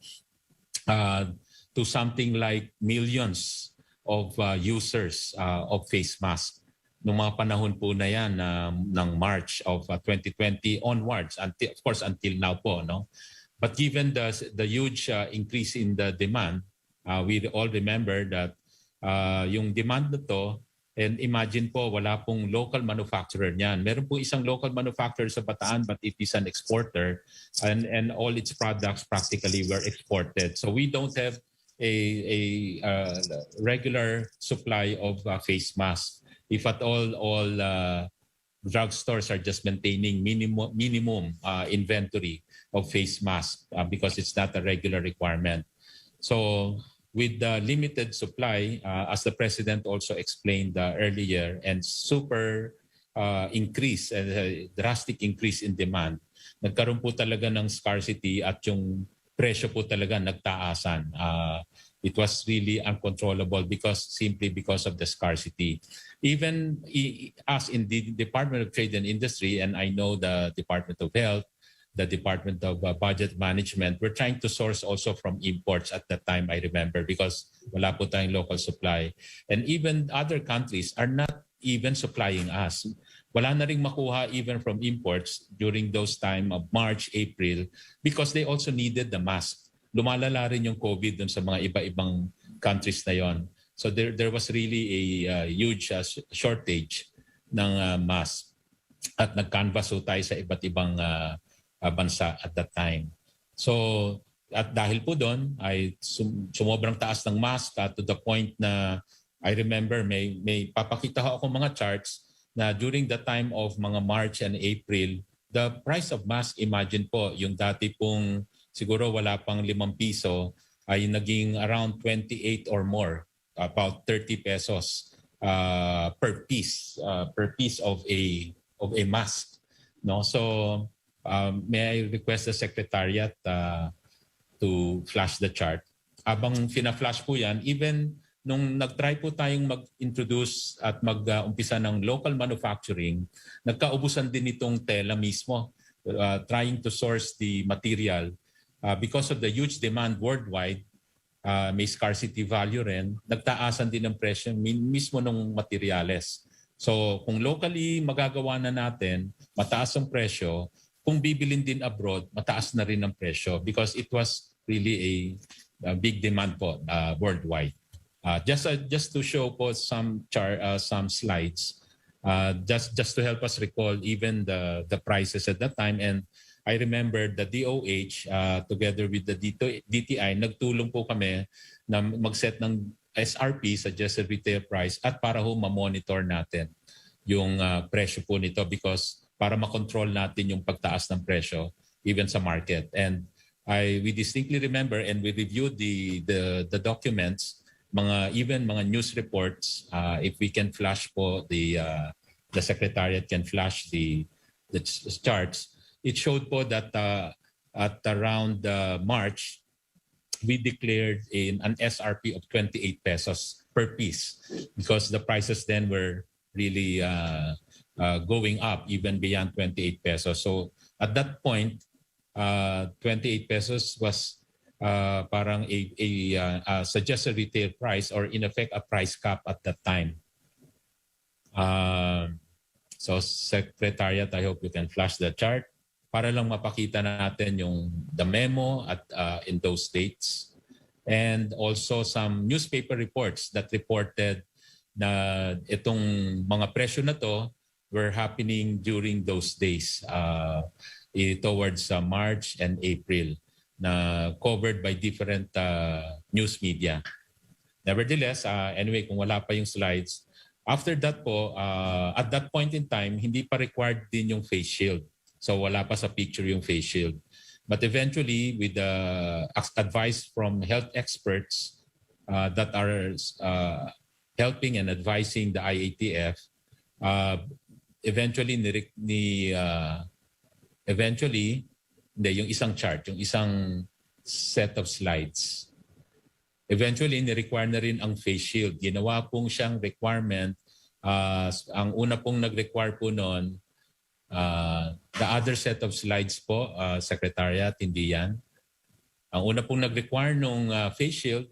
to something like millions of users of face mask nung mga panahon po na yan ng March of 2020 onwards, until, of course until now po, no? But given the huge increase in the demand, we all remember that yung demand na to, and imagine po wala pong local manufacturer niyan. Meron po isang local manufacturer sa Bataan, but it is an exporter, and all its products practically were exported. So we don't have a regular supply of face masks. If at all drugstores are just maintaining minimum inventory of face masks because it's not a regular requirement. So with the limited supply, as the President also explained earlier, and super increase, drastic increase in demand, nagkaroon po talaga ng scarcity at yung presyo po talaga nagtaasan. It was really uncontrollable simply because of the scarcity. Even us in the Department of Trade and Industry, and I know the Department of Health, the Department of Budget Management, we're trying to source also from imports at that time, I remember, because wala po tayong local supply. And even other countries are not even supplying us. Wala na ring makuha even from imports during those time of March, April, because they also needed the mask. Lumalala rin yung COVID dun sa mga iba-ibang countries na yon. So there was really a huge shortage ng mask. At nag-canvas tayo sa iba't ibang bansa at that time. So at dahil po doon ay sumobrang taas ng mask to the point na I remember may papakita ako mga charts na during the time of mga March and April, the price of mask, imagine po, yung dati pong siguro wala pang 5 piso ay naging around 28 or more, about 30 pesos per piece of a mask, no? So may I request the Secretariat to flash the chart. Abang fina-flash po yan, even nung nag-try po tayong mag-introduce at mag-umpisa ng local manufacturing, nagkaubusan din itong tela mismo, trying to source the material. Because of the huge demand worldwide, may scarcity value rin, nagtaasan din ang presyo mismo ng materyales. So kung locally magagawa na natin, mataas ang presyo. Kung bibilin din abroad, mataas na rin ang presyo because it was really a big demand po worldwide. Just to show po some slides, just to help us recall even the prices at that time. And I remember the DOH together with the DTI, nagtulong po kami na mag-set ng SRP, suggested retail price, at para ho ma-monitor natin yung presyo po nito because para ma-control natin yung pagtaas ng presyo even sa market. And we distinctly remember and we reviewed the documents, even mga news reports. If we can flash po, the Secretariat can flash the charts, it showed po that at around March, we declared an SRP of 28 pesos per piece because the prices then were really going up even beyond 28 pesos. So at that point, 28 pesos was parang a suggested retail price, or in effect a price cap at that time. So Secretariat, I hope you can flash the chart para lang mapakita natin the memo at in those dates, and also some newspaper reports that reported na itong mga presyo na to were happening during those days towards March and April, na covered by different news media. Nevertheless, anyway, kung wala pa yung slides, after that po, at that point in time, hindi pa required din yung face shield. So wala pa sa picture yung face shield. But eventually, with the advice from health experts that are helping and advising the IATF, eventually, yung isang chart, yung isang set of slides, eventually, ni-require na rin ang face shield. Ginawa pong siyang requirement. Ang una pong nag-require po noon, the other set of slides po, Secretariat, hindi yan. Ang una pong nag-require nung face shield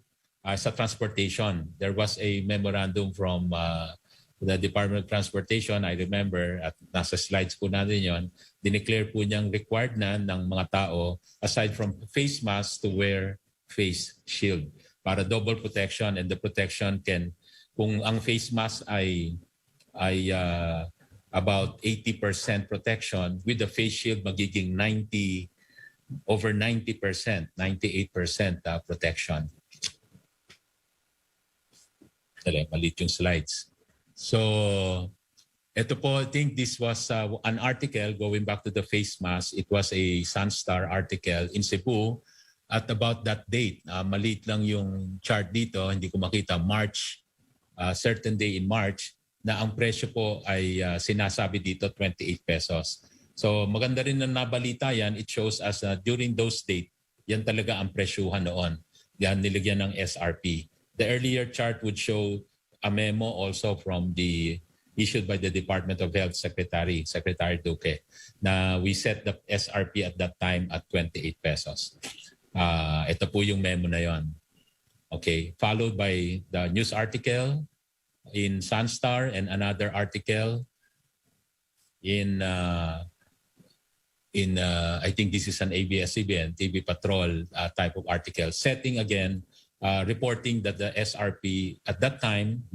sa transportation. There was a memorandum from the Department of Transportation, I remember, at nasa slides po natin yon. Dineclare po niyang required na ng mga tao, aside from face mask, to wear face shield para double protection, and the protection can, kung ang face mask ay about 80% protection, with the face shield magiging over 90%, 98% protection. Dali, malit yung slides. So, ito po, I think this was an article going back to the face mask. It was a Sunstar article in Cebu at about that date. Maliit lang yung chart dito, hindi ko makita, March, certain day in March, na ang presyo po ay sinasabi dito 28 pesos. So maganda rin na nabalita yan. It shows us during those dates, yan talaga ang presyuhan noon. Yan nilagyan ng SRP. The earlier chart would show a memo also from issued by the Department of Health Secretary Duque, na we set the SRP at that time at 28 pesos. Ito po yung memo na yon. Okay, followed by the news article in Sunstar and another article in I think this is an ABS-CBN, TV Patrol type of article, setting again, reporting that the SRP at that time,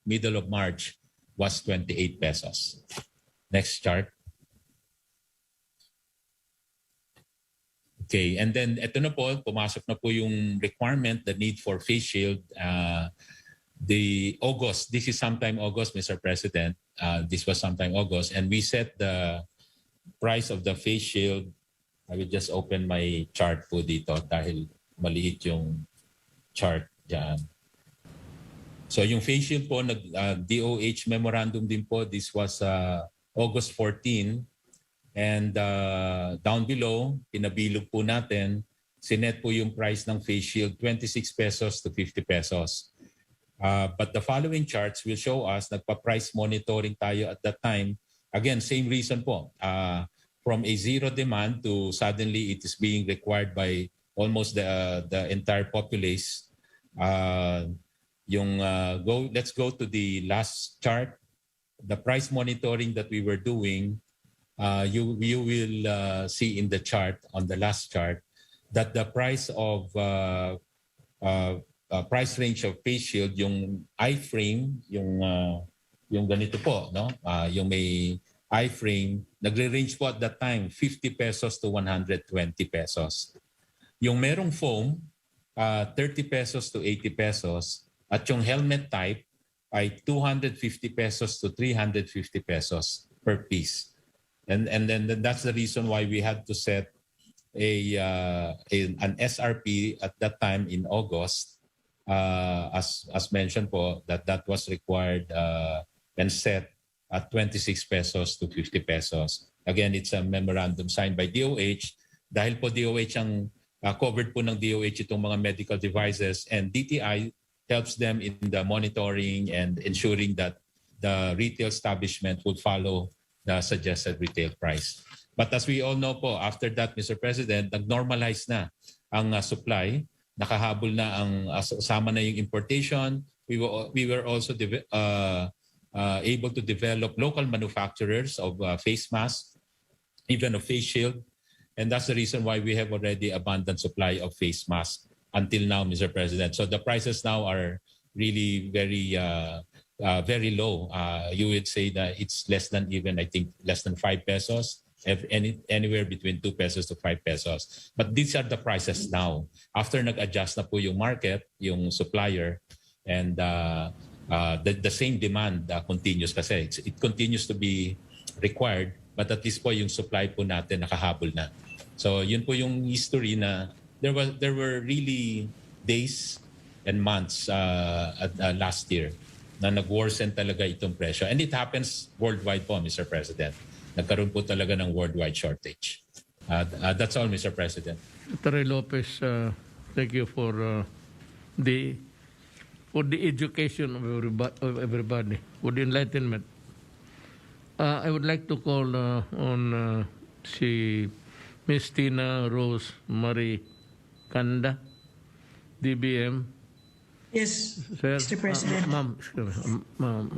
middle of March, was 28 pesos. Next chart. Okay, and then ito na po, pumasok na po yung requirement, the need for face shield. This is sometime August, Mr. President. This was sometime August, and we set the price of the face shield. I will just open my chart po dito dahil maliit yung chart dyan. So yung face shield po, DOH memorandum din po, this was August 14. And down below, pinabilog po natin, sinet po yung price ng face shield, 26 pesos to 50 pesos. But the following charts will show us, nagpa-price monitoring tayo at that time. Again, same reason po. From a zero demand to suddenly it is being required by almost the entire populace. Let's go to the last chart. The price monitoring that we were doing, you will see in the chart, on the last chart, that the price of price range of face shield, yung I-frame, yung ganito po, no? Yung may I-frame, nagre-range po at that time 50 pesos to 120 pesos. Yung merong foam, 30 pesos to 80 pesos, at yung helmet type ay 250 pesos to 350 pesos per piece. And then that's the reason why we had to set an SRP at that time in August. As mentioned po, that was required and set at 26 pesos to 50 pesos. Again, it's a memorandum signed by DOH. Dahil po DOH ang covered po ng DOH itong mga medical devices, and DTI helps them in the monitoring and ensuring that the retail establishment would follow the suggested retail price. But as we all know po, after that, Mr. President, nag-normalize na ang supply, nakahabol na ang sama na yung importation. We were also able to develop local manufacturers of face masks, even of face shield. And that's the reason why we have already abundant supply of face masks until now, Mr. President. So the prices now are really very low. You would say that it's less than even, I think, less than 5 pesos, anywhere between 2 pesos to 5 pesos. But these are the prices now. After nag-adjust na po yung market, yung supplier, and the same demand continues kasi it continues to be required, but at least po yung supply po natin nakahabol na. So yun po yung history na there were really days and months last year na nag-worsen talaga itong presyo. And it happens worldwide po, Mr. President. Nagkaroon po talaga ng worldwide shortage. That's all, Mr. President. Secretary Lopez, thank you for the education of everybody, for the enlightenment. I would like to call on si Ms. Tina Rose Marie Kanda, DBM. Yes, Sir, Mr. President. Ma'am,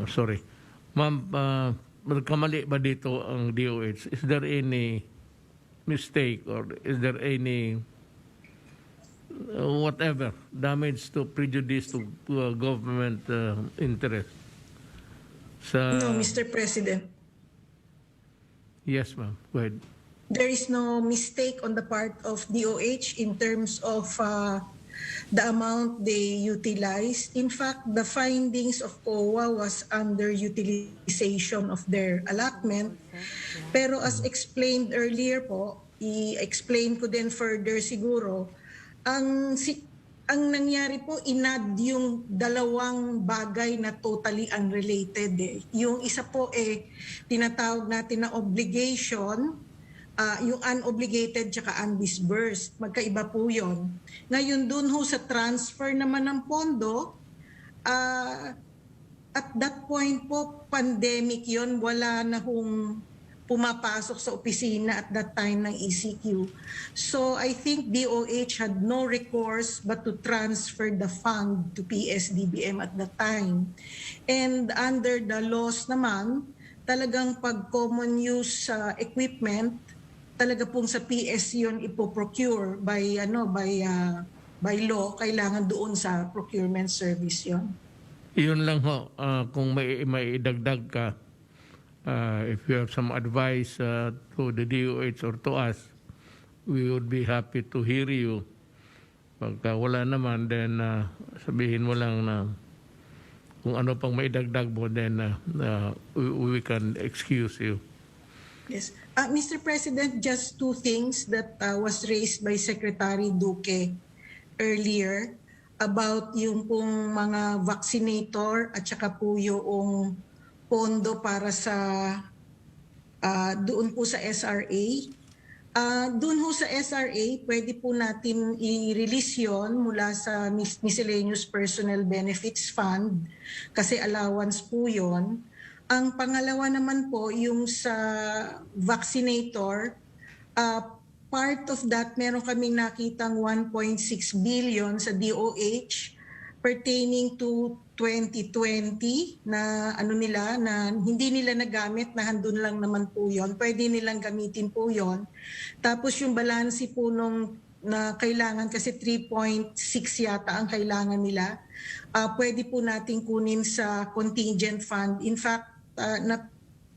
sorry. Ma'am, kamali ba dito ang DOH? Is there any mistake or is there any whatever damage to prejudice to government interest? No, Mr. President. Yes, ma'am. Go ahead. There is no mistake on the part of DOH in terms of the amount they utilized. In fact, the findings of COA was underutilization of their allotment. Pero as explained earlier po, i-explain ko din further siguro, ang nangyari po, inad yung dalawang bagay na totally unrelated. Yung isa po tinatawag natin na obligation, yung unobligated tsaka undisbursed. Magkaiba po yun. Ngayon dun ho sa transfer naman ng pondo, at that point po, pandemic yon, wala na hong pumapasok sa opisina at that time ng ECQ. So I think DOH had no recourse but to transfer the fund to PSDBM at that time. And under the laws naman, talagang pag common use equipment, talaga pong sa PS yun ipoprocure by law, kailangan doon sa procurement service yun. Yun lang ho, kung may idagdag ka, if you have some advice to the DOH or to us, we would be happy to hear you. Pagka wala naman, then sabihin mo lang na kung ano pang maidagdag mo, then we can excuse you. Yes. Mr. President, just two things that was raised by Secretary Duque earlier about yung pong mga vaccinator at saka po yung pondo para sa doon po sa SRA. Doon ho sa SRA, pwede po natin i-release yon mula sa Miscellaneous Personnel Benefits Fund kasi allowance po yon. Ang pangalawa naman po, yung sa vaccinator, part of that, meron kaming nakitang 1.6 billion sa DOH pertaining to 2020 na na hindi nila nagamit, na handun lang naman po yon. Pwede nilang gamitin po yon. Tapos yung balanse po nung na kailangan, kasi 3.6 yata ang kailangan nila, pwede po nating kunin sa contingent fund. In fact,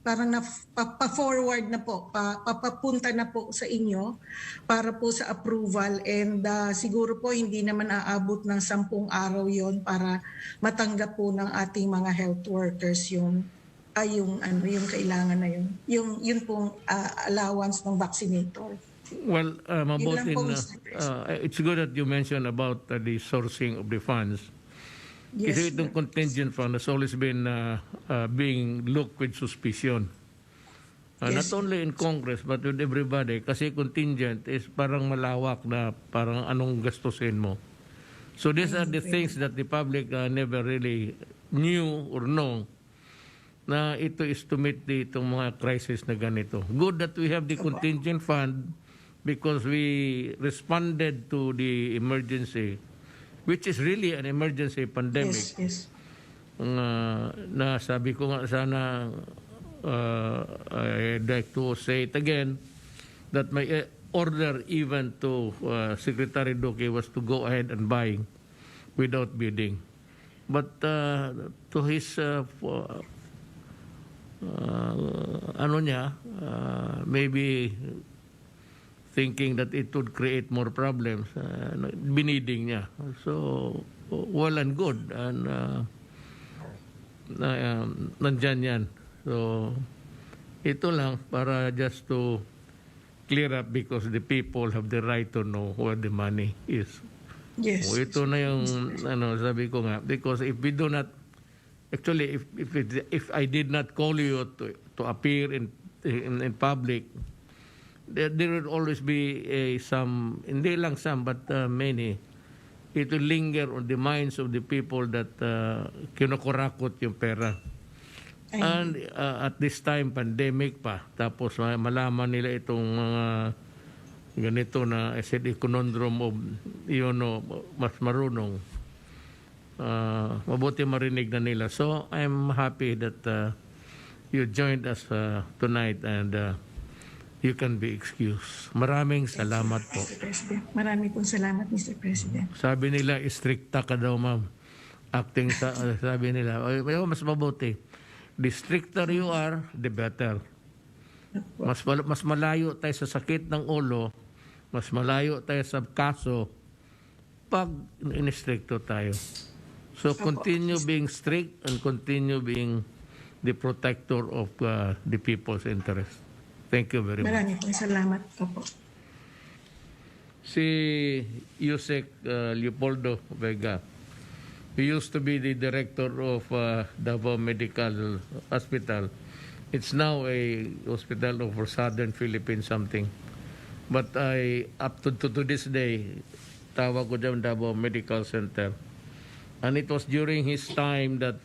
parang pa-forward na po, papapunta na po sa inyo para po sa approval, and siguro po hindi naman aabot ng 10 araw yon para matanggap po ng ating mga health workers yung kailangan na yun pong allowance ng vaccinator. Well, mabuti na, it's good that you mentioned about the sourcing of the funds. Yes, Kasi itong contingent fund has always been being looked with suspicion. Not Yes. only in Congress but with everybody, kasi contingent is parang malawak na parang anong gastusin mo. So these are the things that the public never really knew or know, na ito is to meet itong mga crisis na ganito. Good that we have the contingent fund because we responded to the emergency, which is really an emergency pandemic. Yes. Na sabi ko nga sana, I'd like to say it again, that my order even to Secretary Duque was to go ahead and buy without bidding. But to his maybe thinking that it would create more problems, biniding niya. So, well and good. And nandyan yan. So, ito lang para just to clear up because the people have the right to know where the money is. Yes. So, ito na yung sabi ko nga, because if we do not, actually if I did not call you to appear in public, there will always be some, hindi lang some but many, it will linger on the minds of the people that kinukurakot yung pera. And at this time, pandemic pa. Tapos malaman nila itong mga ganito na I said, conundrum of mas marunong. Mabuti marinig na nila. So, I'm happy that you joined us tonight and you can be excused. Maraming salamat po. Mr. President. Maraming pong salamat, Mr. President. Sabi nila, stricta ka daw, ma'am. Acting sabi nila, mas mabuti. The stricter you are, the better. Mas malayo tayo sa sakit ng ulo, mas malayo tayo sa kaso pag in-stricto tayo. So continue being strict and continue being the protector of the people's interest. Thank you very much. Maraming pong salamat. Opo. Si Yusek Leopoldo Vega, he used to be the director of Davao Medical Hospital. It's now a hospital over Southern Philippines something. But up to this day, tawag ko dyan Davao Medical Center. And it was during his time that,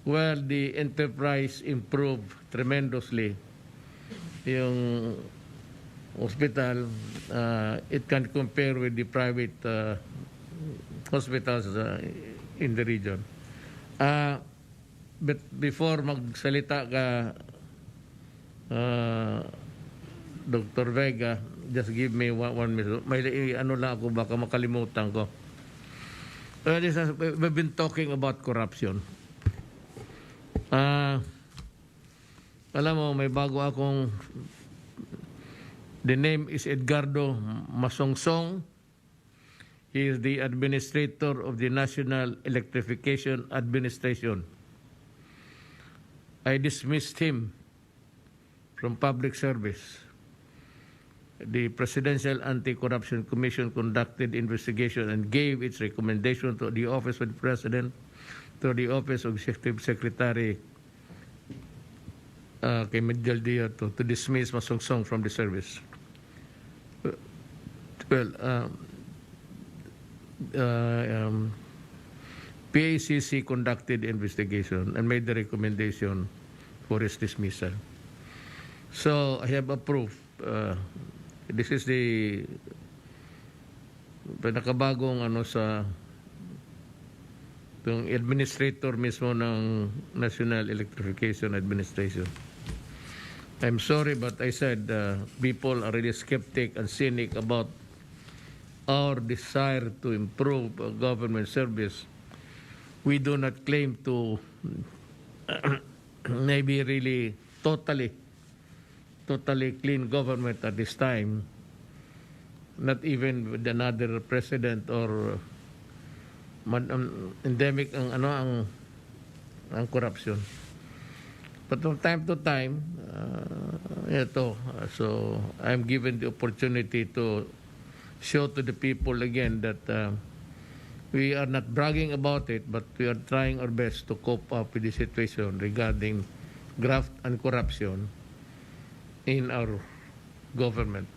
the enterprise improved tremendously. Yung hospital, it can compare with the private hospitals in the region. But before magsalita ka, Dr. Vega, just give me one minute. May lang ako, baka makalimutan ko. We've been talking about corruption. Alam mo, may bago akong, the name is Edgardo Masongsong. He is the administrator of the National Electrification Administration. I dismissed him from public service. The Presidential Anti-Corruption Commission conducted investigation and gave its recommendation to the Office of the President, to the Office of Executive Secretary, kay Medial Dioto, to dismiss Masongsong from the service. PACC conducted investigation and made the recommendation for his dismissal. So I have approved. This is the pinakabagong sa yung administrator mismo ng National Electrification Administration. I'm sorry, but I said people are really skeptic and cynic about our desire to improve government service. We do not claim to maybe really totally clean government at this time, not even with another president or endemic ang corruption. But from time to time, so I'm given the opportunity to show to the people again that we are not bragging about it, but we are trying our best to cope up with the situation regarding graft and corruption in our government.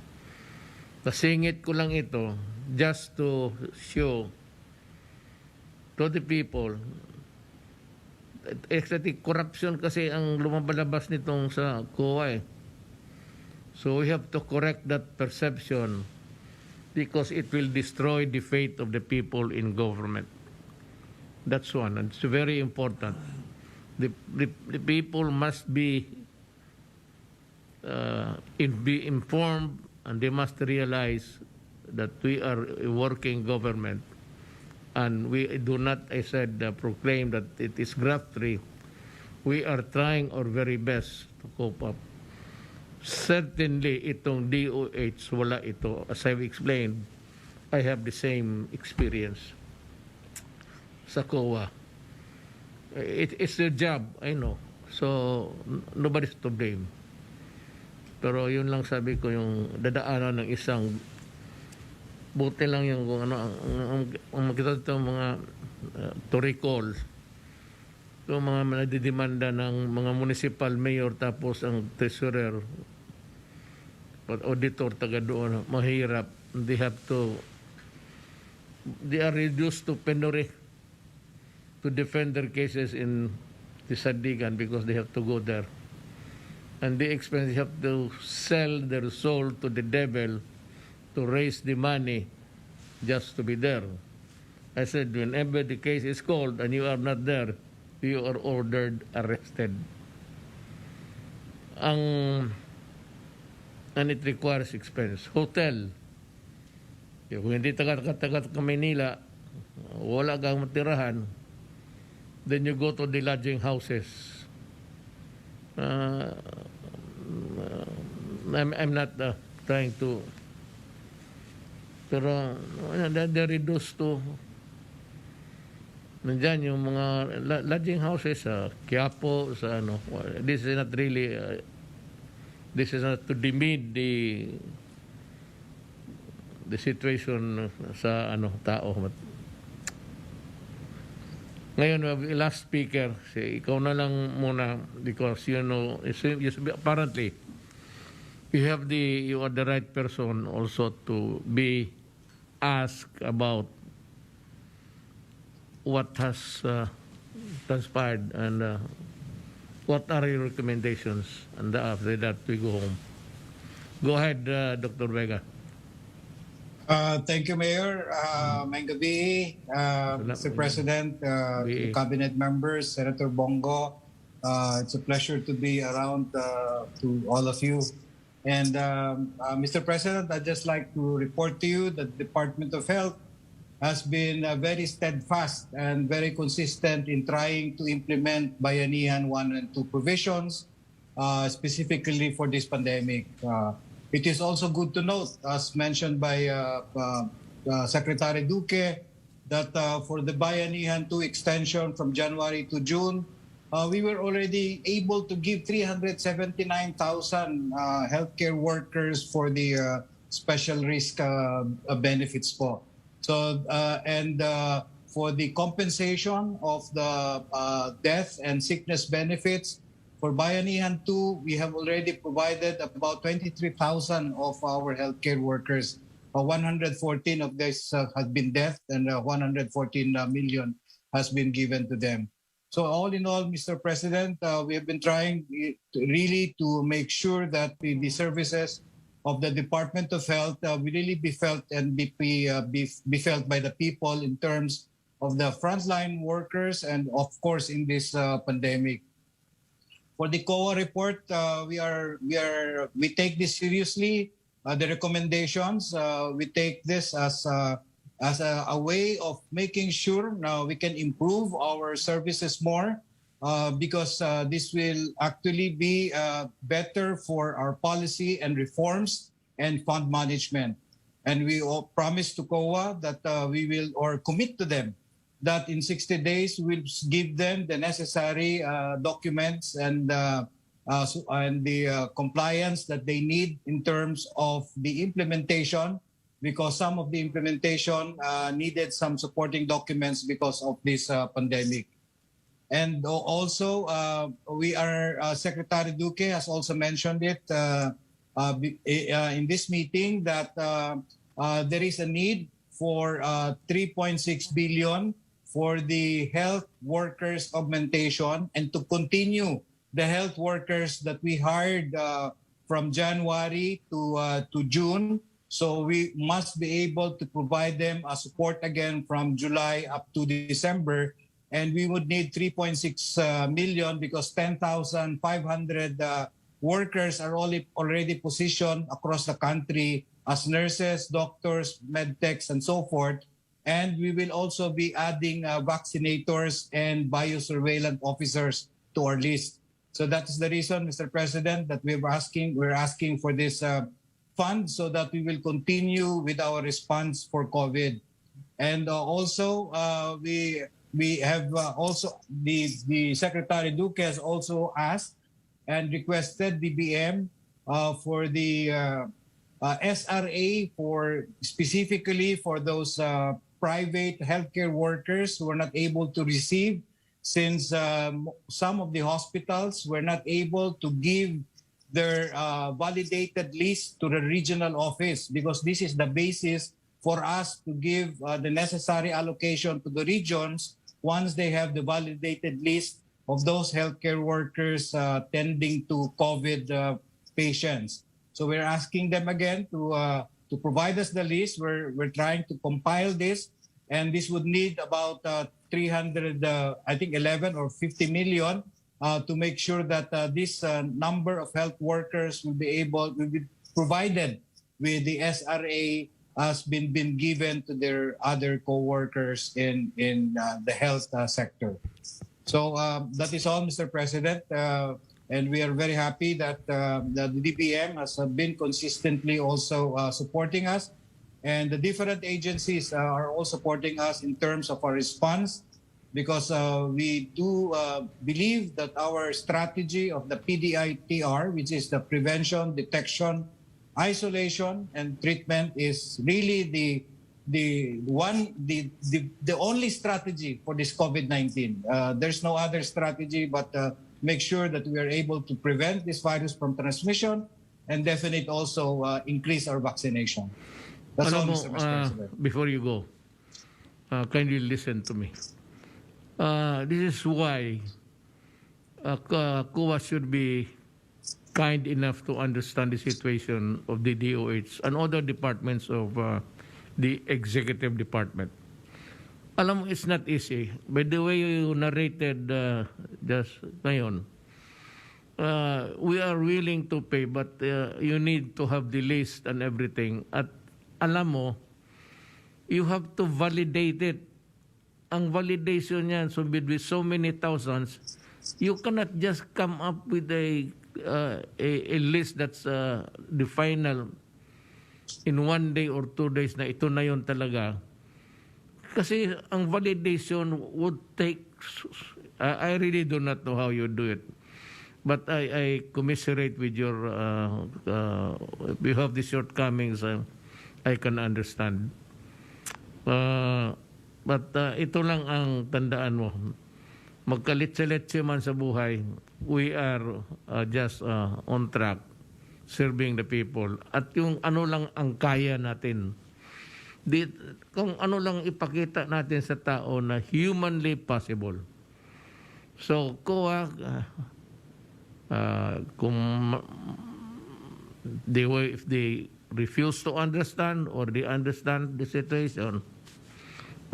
Nasingit ko lang ito just to show to the people. Actually, corruption kasi ang lumabalabas nitong sa COA. So we have to correct that perception because it will destroy the faith of the people in government. That's one. And it's very important. The people must be informed, and they must realize that we are a working government, and we do not, I said, proclaim that it is graft-free. We are trying our very best to cope up. Certainly, itong DOH, wala ito. As I've explained, I have the same experience sa COA. It's their job, I know. So, nobody's to blame. Pero yun lang sabi ko, yung dadaanan ng isang, buti lang yung kung ano, ang makita ito mga to recall, yung mga nadidemanda ng mga municipal mayor tapos ang treasurer, auditor, taga doon, mahirap. They are reduced to penury to defend their cases in the Sandigan because they have to go there. And they have to sell their soul to the devil to raise the money just to be there. I said, whenever the case is called and you are not there, you are ordered arrested. And it requires expense. Hotel. Kung hindi taga-taga ka Manila, wala kang matirahan, then you go to the lodging houses. I'm not trying to, pero they're reduced to, nandyan yung mga lodging houses sa Quiapo, sa ano. This is not really, this is not to demean the situation sa ano tao. Ngayon, last speaker, ikaw na lang muna because you know, apparently, you are the right person also to be asked about what has transpired and what are your recommendations, and after that we go home. Go ahead, Dr. Vega. Thank you, Mayor. Maayong gabi, Mr. President, Cabinet members, Senator Bongo. It's a pleasure to be around to all of you. And Mr. President, I'd just like to report to you that the Department of Health has been very steadfast and very consistent in trying to implement Bayanihan 1 and 2 provisions, specifically for this pandemic. It is also good to note, as mentioned by Secretary Duque, that for the Bayanihan 2 extension from January to June, we were already able to give 379,000 healthcare workers for the special risk benefits po. So, and for the compensation of the death and sickness benefits, for Bayanihan 2, we have already provided about 23,000 of our healthcare workers. 114 of this has been death, and 114 million has been given to them. So all in all, Mr. President, we have been trying really to make sure that the services of the Department of Health will really be felt and be felt by the people in terms of the frontline workers and of course in this pandemic. For the COA report, we take this seriously. The recommendations, we take this as a way of making sure now we can improve our services more, because this will actually be better for our policy and reforms and fund management. And we all promise to COA that we will, or commit to them, that in 60 days we'll give them the necessary documents and the compliance that they need in terms of the implementation, because some of the implementation needed some supporting documents because of this pandemic. And also, Secretary Duque has also mentioned it in this meeting that there is a need for 3.6 billion for the health workers augmentation and to continue the health workers that we hired from January to June. So we must be able to provide them a support again from July up to December. And we would need 3.6 million because 10,500 workers are already positioned across the country as nurses, doctors, medtechs, and so forth. And we will also be adding vaccinators and biosurveillance officers to our list. So that is the reason, Mr. President, that we're asking for this fund so that we will continue with our response for COVID. And also, we have also the Secretary Duque has also asked and requested DBM for the SRA for specifically for those private healthcare workers who are not able to receive, since some of the hospitals were not able to give their validated list to the regional office, because this is the basis for us to give the necessary allocation to the regions once they have the validated list of those healthcare workers tending to COVID patients. So we're asking them again to provide us the list. We're trying to compile this, and this would need about 300, I think 11 or 50 million to make sure that this number of health workers will be provided with the SRA has been given to their other co-workers in the health sector. So that is all, Mr. President. And we are very happy that the DBM has been consistently also supporting us. And the different agencies are all supporting us in terms of our response, because we do believe that our strategy of the PDITR, which is the prevention, detection, isolation, and treatment, is really the only strategy for this COVID-19. There's no other strategy but make sure that we are able to prevent this virus from transmission, and definitely also increase our vaccination. That's all, Mr. President. Before you go, kindly listen to me. This is why COA should be kind enough to understand the situation of the DOH and other departments of the executive department. Alam mo, it's not easy. By the way you narrated just ngayon, we are willing to pay, but you need to have the list and everything. At alam mo, you have to validate it. Ang validation niyan, so with so many thousands, you cannot just come up with a list that's the final in 1 day or 2 days na ito na yun talaga. Kasi ang validation would take, I really do not know how you do it. But I commiserate with your, if you have the shortcomings, I can understand. But ito lang ang tandaan mo. Magkalit-letse man sa buhay, we are just on track, serving the people. At yung ano lang ang kaya natin, kung ano lang ipakita natin sa tao na humanly possible. So, kung if they refuse to understand or they understand the situation,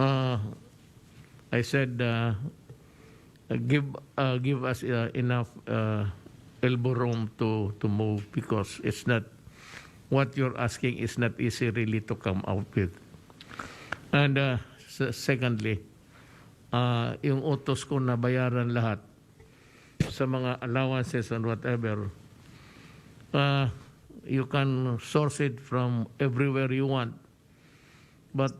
I said, give us enough elbow room to move, because it's not, what you're asking is not easy really to come out with. And secondly, yung utos ko na bayaran lahat sa mga allowances and whatever, you can source it from everywhere you want. But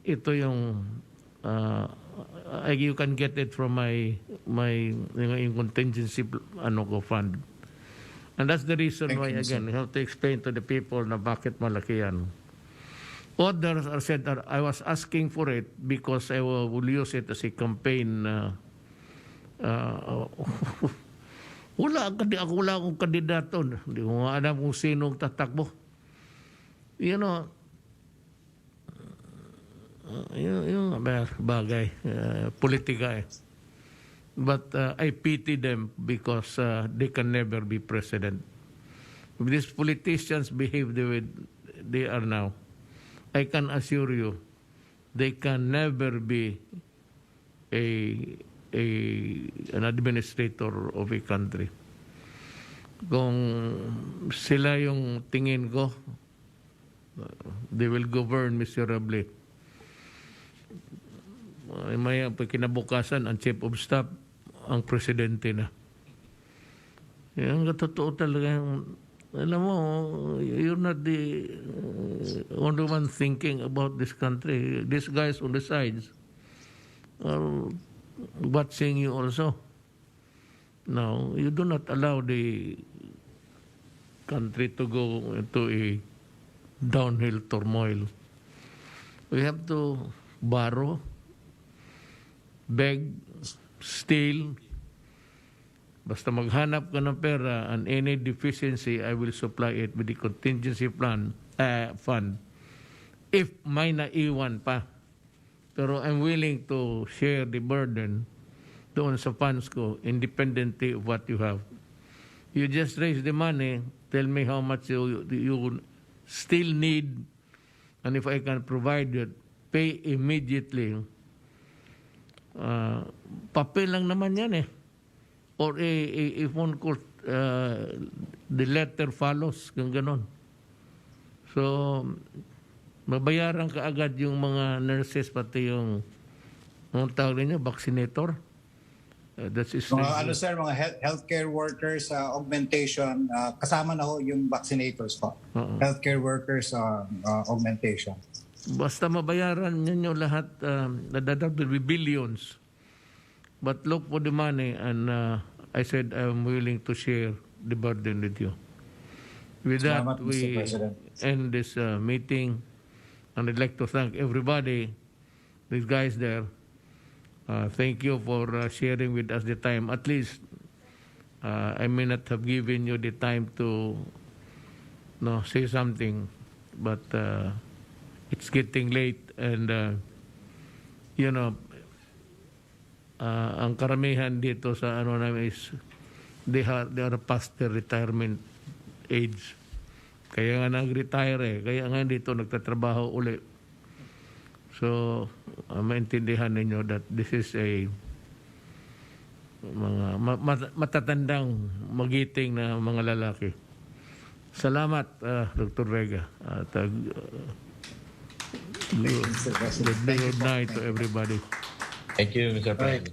ito yung you can get it from my contingency fund. And that's the reason why, again, you have to explain to the people na bakit malaki yan. Others are said that I was asking for it because I will use it as a campaign Uh, wala akong kandidato. Hindi ko nga alam kung sinong tatakbo. You know, yung bagay, politika eh. But I pity them because they can never be president. If these politicians behave the way they are now, I can assure you, they can never be an administrator of a country. Kung sila yung tingin ko, they will govern miserably. May kinabukasan, ang chief of staff, ang presidente na. Yan, totoo talaga. Alam mo, you're not the only one thinking about this country. These guys on the sides are watching you also. Now, you do not allow the country to go into a downhill turmoil. We have to borrow, beg, steal. Basta maghanap ka ng pera and any deficiency, I will supply it with the contingency fund. If may naiwan pa. Pero I'm willing to share the burden doon sa funds ko, independently of what you have. You just raise the money, tell me how much you still need, and if I can provide it, pay immediately. Papel lang naman yan eh. Or a phone call, the letter follows, kung ganon. So, mabayaran ka agad yung mga nurses, pati yung tawag ninyo, vaccinator. That's Mga sir, mga healthcare workers augmentation, kasama na ho yung vaccinators po. Healthcare workers augmentation. Basta mabayaran ninyo lahat, that will be billions. But look for the money, and I said I'm willing to share the burden with you. With that, Salamat, we Mr. President. end this meeting, and I'd like to thank everybody, these guys there. Thank you for sharing with us the time. At least I may not have given you the time to say something, but it's getting late, and ang karamihan dito sa namin is they are past their retirement age. Kaya nga nag-retire eh. Kaya nga dito nagtatrabaho uli. So, maintindihan ninyo that this is a mga matatandang magiting na mga lalaki. Salamat, Dr. Vega. At good night to everybody. Thank you, Mr. President.